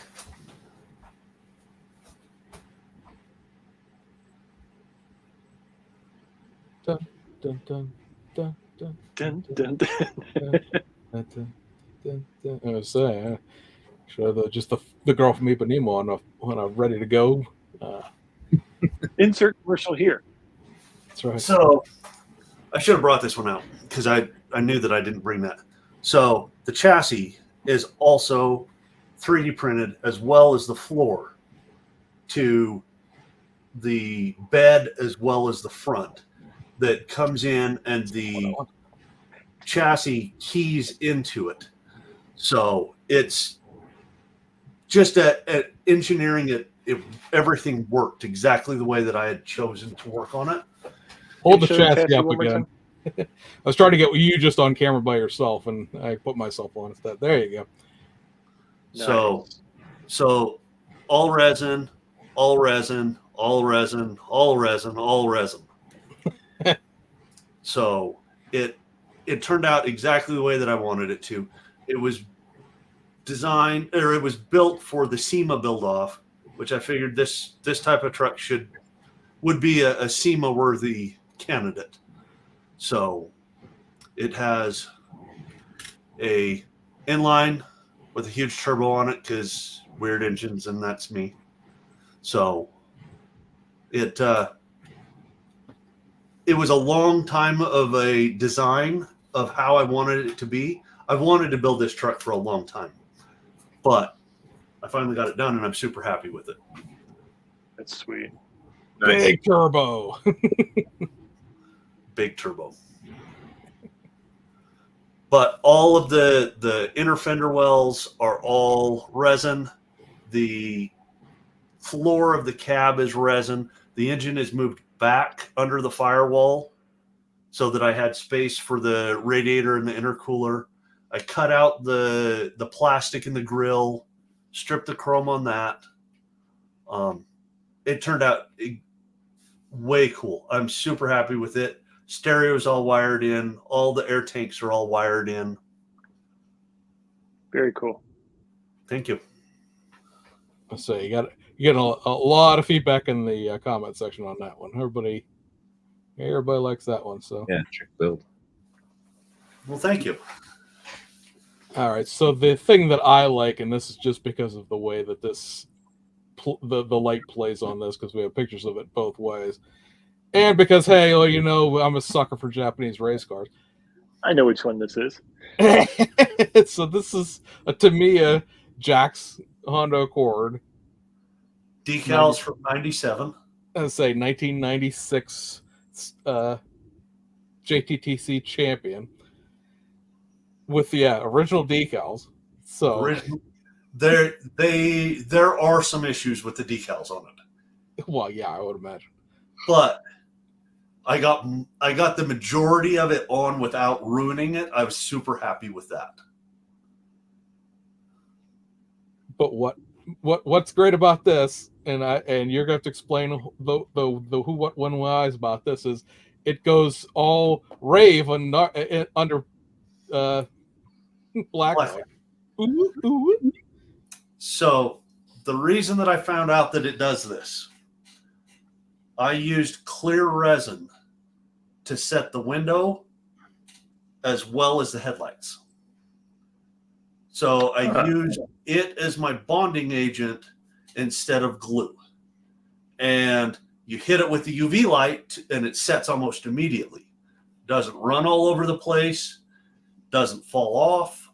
Dun, dun, dun, dun, dun, Dun, dun, dun. I was saying, show just the girl from Ipanema when I'm ready to go. Insert commercial here. That's right. So I should have brought this one out because I knew that I didn't bring that. So the chassis is also 3D printed as well as the floor to the bed as well as the front that comes in, and the chassis keys into it. So it's just at engineering it, everything worked exactly the way that I had chosen to work on it. Hold the chassis up again. I was trying to get you just on camera by yourself, and I put myself on instead. There you go. Nice. So all resin, all resin, all resin, all resin, all resin. So it turned out exactly the way that I wanted it to. It was designed, or it was built for the SEMA build off, which I figured this type of truck would be a SEMA worthy candidate. So it has a inline with a huge turbo on it because weird engines, and that's me. So it was a long time of a design of how I wanted it to be. I've wanted to build this truck for a long time, but I finally got it done, and I'm super happy with it. That's sweet. Nice. Big turbo. Big turbo. But all of the inner fender wells are all resin. The floor of the cab is resin. The engine is moved back under the firewall so that I had space for the radiator and the intercooler. I cut out the plastic in the grill, stripped the chrome on that. It turned out way cool. I'm super happy with it. Stereo is all wired in. All the air tanks are all wired in. Very cool. Thank you. I say you You get a lot of feedback in the comment section on that one. Everybody likes that one. So Yeah, trick build. Well, thank you. all right. So the thing that I like, and this is just because of the way that this the light plays on this, because we have pictures of it both ways, and because hey, well, you know, I'm a sucker for Japanese race cars. I know which one this is. So this is a Tamiya Jax Honda Accord. Decals from 97. Let's say 1996 JTTC champion with the original decals. So there are some issues with the decals on it. Well, yeah, I would imagine. But I got the majority of it on without ruining it. I was super happy with that. But what's great about this, and you're going to have to explain the who, what, when, why's about this, is it goes all rave under black light. Ooh, ooh. So the reason that I found out that it does this, I used clear resin to set the window as well as the headlights. So I used it as my bonding agent instead of glue. And you hit it with the UV light and it sets almost immediately. Doesn't run all over the place, doesn't fall off,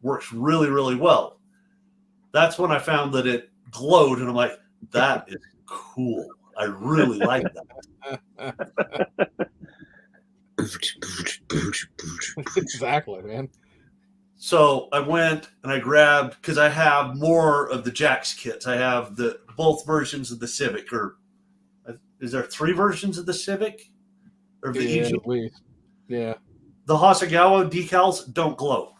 works really, really well. That's when I found that it glowed and I'm like, that is cool. I really like that. Exactly, man. So I went and I grabbed, because I have more of the Jax kits. I have both versions of the Civic, or is there 3 versions of the Civic? Or the Yeah, EG? at least. Yeah. The Hasegawa decals don't glow.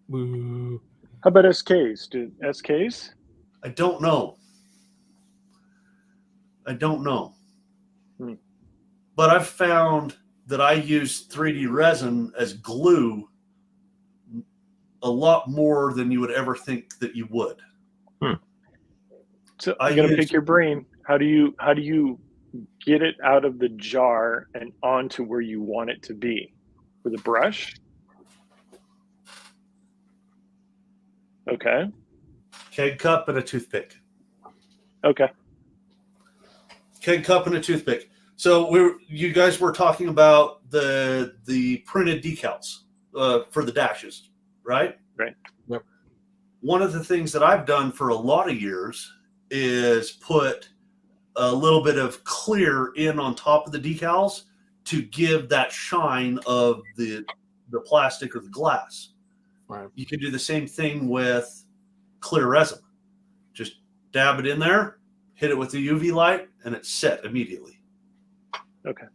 Boo. How about SKs? Do SKs? I don't know. But I've found that I use 3D resin as glue a lot more than you would ever think that you would. So I'm gonna pick your brain. How do you get it out of the jar and onto where you want it to be? With a brush? Okay. Keg cup and a toothpick. Okay. Keg cup and a toothpick. So you guys were talking about the printed decals for the dashes, right? Right. Yep. One of the things that I've done for a lot of years is put a little bit of clear in on top of the decals to give that shine of the plastic or the glass. Right. You can do the same thing with clear resin. Just dab it in there, hit it with the UV light, and it's set immediately. Okay.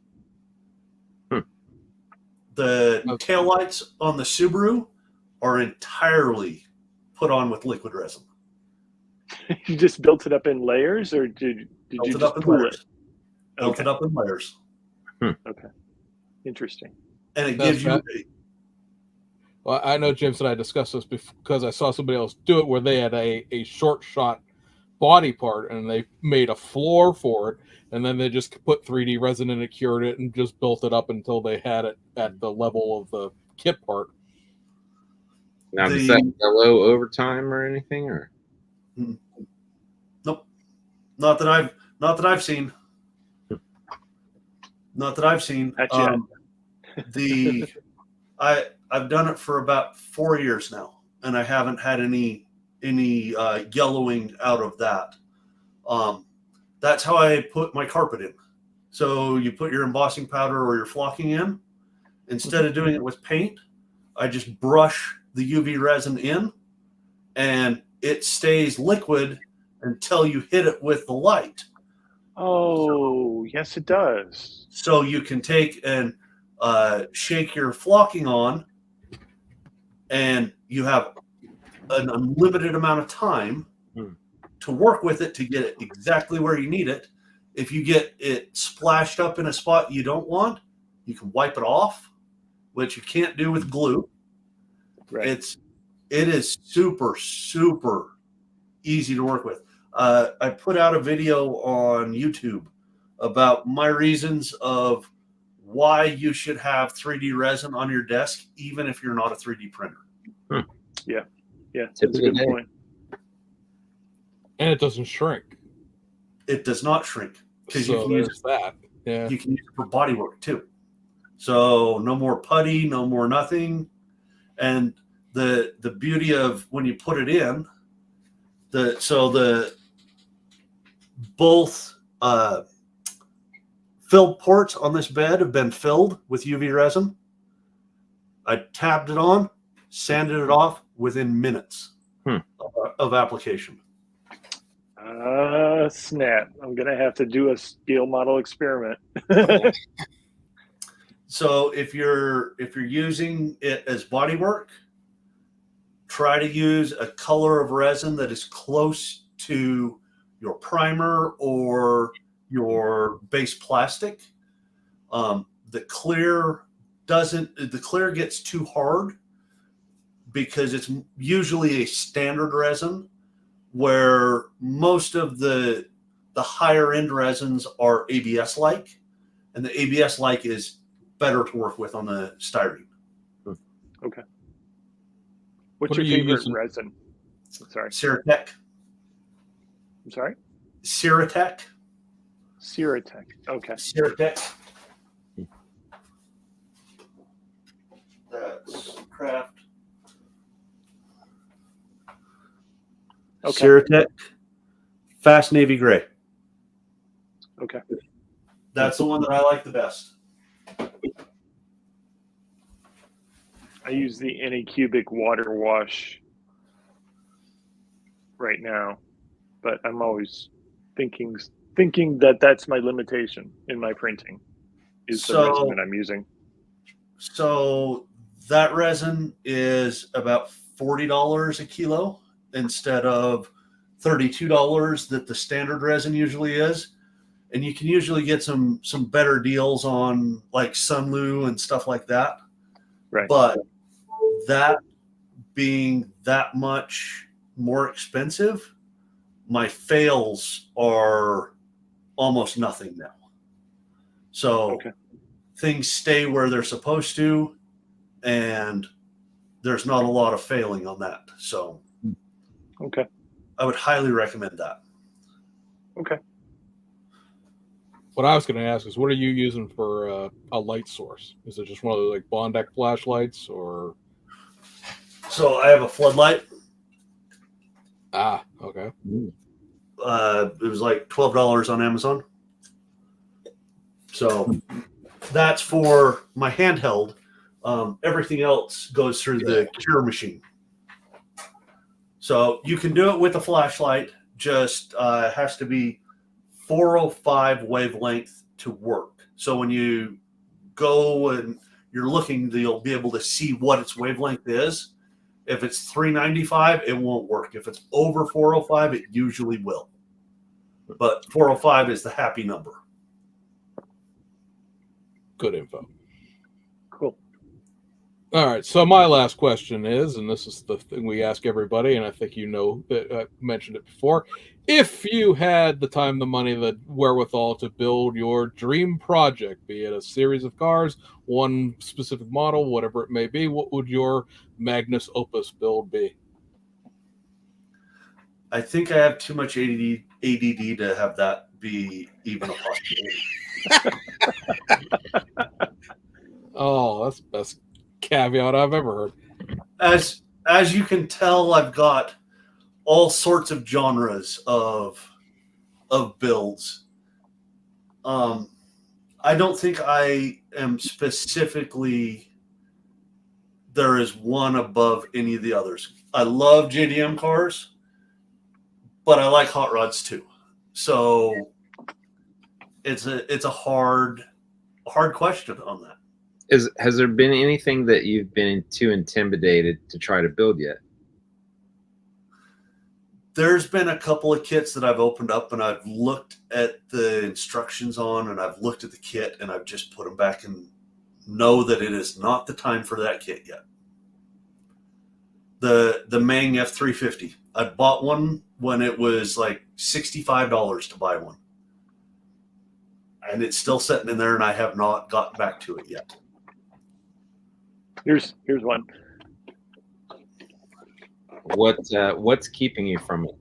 The taillights on the Subaru are entirely put on with liquid resin. You just built it up in layers, or did you just pool it? Built it up in layers. Okay. Interesting. And it gives you... Well, I know James and I discussed this because I saw somebody else do it where they had a short shot body part and they made a floor for it, and then they just put 3D resin in it, cured it, and just built it up until they had it at the level of the kit part. Now, does that yellow over time or anything, or? Nope, not that I've seen. Not that I've seen. I've done it for about 4 years now, and I haven't had any yellowing out of that. That's how I put my carpet in. So you put your embossing powder or your flocking in. Instead of doing it with paint, I just brush the UV resin in, and it stays liquid until you hit it with the light. Oh, yes, it does. So you can take and shake your flocking on, and you have an unlimited amount of time to work with it to get it exactly where you need it. If you get it splashed up in a spot you don't want, you can wipe it off, which you can't do with glue. Right. It is super, super easy to work with. I put out a video on YouTube about my reasons of why you should have 3D resin on your desk, even if you're not a 3D printer. Yeah, that's a good point. And it doesn't shrink. It does not shrink because So you can use there's that. Yeah. you can use it for body work too. So no more putty, no more nothing. And the beauty of when you put it in, both filled ports on this bed have been filled with UV resin. I tabbed it on, sanded it off within minutes of application. Snap. I'm going to have to do a scale model experiment. So if you're using it as body work, try to use a color of resin that is close to your primer or your base plastic. The clear gets too hard because it's usually a standard resin, where most of the higher end resins are ABS like, and the ABS like is better to work with on the styrene. Okay. What's What your are you favorite using? resin? Sorry. Ceratec. I'm sorry? Ceratec. Ceratec. Okay. Ceratec. That's craft. Okay. Ceratec. Fast navy gray. Okay. That's the one that I like the best. I use the Anycubic water wash right now, but I'm always thinking that that's my limitation in my printing is the resin that I'm using. So that resin is about $40 a kilo instead of $32 that the standard resin usually is. And you can usually get some better deals on like Sunlu and stuff like that. Right. But that being that much more expensive, my fails are almost nothing now. So things stay where they're supposed to, and there's not a lot of failing on that. So I would highly recommend that. Okay. What I was going to ask is, what are you using for a light source? Is it just one of those like Bondak flashlights, or? So I have a floodlight. Ah, okay. It was like $12 on Amazon. So that's for my handheld. Everything else goes through the cure machine. So you can do it with a flashlight. Just has to be 405 wavelength to work. So when you go and you're looking, you'll be able to see what its wavelength is. If it's 395, it won't work. If it's over 405, it usually will. But 405 is the happy number. Good info. Cool. All right. So my last question is, and this is the thing we ask everybody, and I think you know that I mentioned it before. If you had the time, the money, the wherewithal to build your dream project, be it a series of cars, one specific model, whatever it may be, what would your Magnus Opus build be? I think I have too much ADD to have that be even a possibility. Oh, that's the best caveat I've ever heard. As you can tell, I've got all sorts of genres of builds. I don't think I am specifically, there is one above any of the others. I love JDM cars, but I like hot rods too. So it's a hard question on that. Has there been anything that you've been too intimidated to try to build yet? There's been a couple of kits that I've opened up and I've looked at the instructions on, and I've looked at the kit and I've just put them back and know that it is not the time for that kit yet. the Mang F350. I bought one when it was like $65 to buy one. And it's still sitting in there, and I have not gotten back to it yet. Here's one. What's keeping you from it?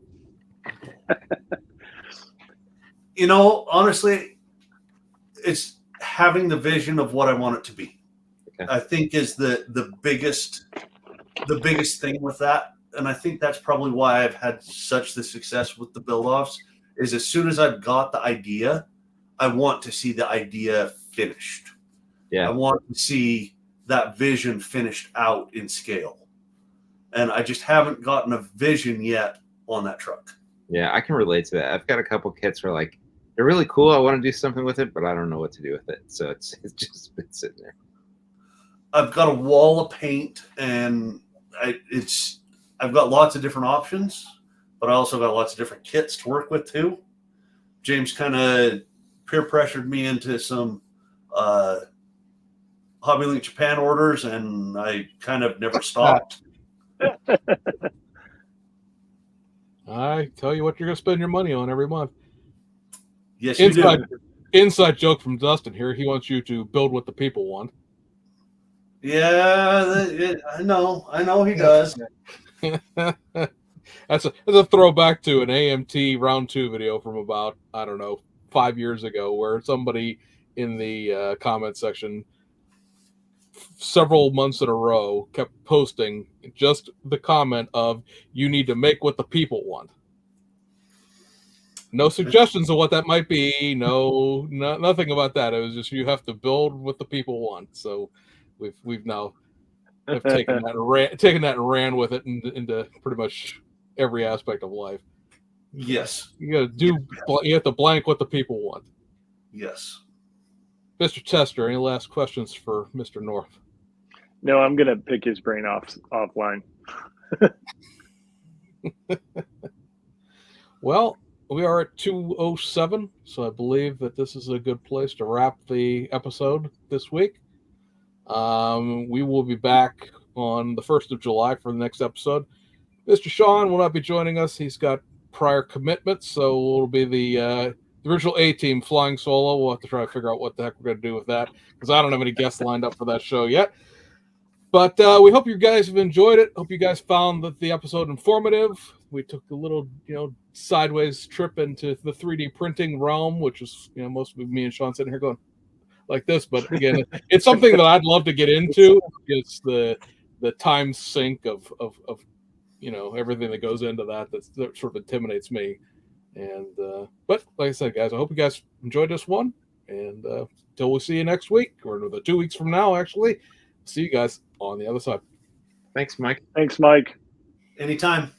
You know, honestly, it's having the vision of what I want it to be. Okay. I think is the biggest thing with that. And I think that's probably why I've had such the success with the build-offs, is as soon as I've got the idea, I want to see the idea finished. Yeah. I want to see that vision finished out in scale. And I just haven't gotten a vision yet on that truck. Yeah, I can relate to that. I've got a couple kits where like, they're really cool. I want to do something with it, but I don't know what to do with it. So it's just been sitting there. I've got a wall of paint, and I've got lots of different options, but I also got lots of different kits to work with too. James kind of peer pressured me into some HobbyLink Japan orders, and I kind of never stopped. I tell you what you're going to spend your money on every month. Yes, you do. Inside joke from Dustin here. He wants you to build what the people want. Yeah, I know he does. That's a throwback to an AMT round 2 video from about, I don't know, 5 years ago, where somebody in the comment section several months in a row kept posting just the comment of, you need to make what the people want. No suggestions of what that might be. Nothing about that. It was just, you have to build what the people want. So we've now have taken that and ran with it into pretty much every aspect of life. Yes. You have to blank what the people want. Yes. Mr. Tester, any last questions for Mr. North? No, I'm gonna pick his brain offline. Well, we are at 2:07, so I believe that this is a good place to wrap the episode this week. We will be back on the 1st of July for the next episode. Mr. Sean will not be joining us. He's got prior commitments, so it'll be the original A-Team flying solo. We'll have to try to figure out what the heck we're going to do with that, because I don't have any guests lined up for that show yet. But we hope you guys have enjoyed it. Hope you guys found the episode informative. We took a little, sideways trip into the 3D printing realm, which is, most of me and Sean sitting here going like this. But again, it's something that I'd love to get into. It's the time sink of everything that goes into that sort of intimidates me. And but like I said, guys, I hope you guys enjoyed this one. And till we see you next week, or the 2 weeks from now, actually. See you guys on the other side. Thanks, Mike. Thanks, Mike. Anytime.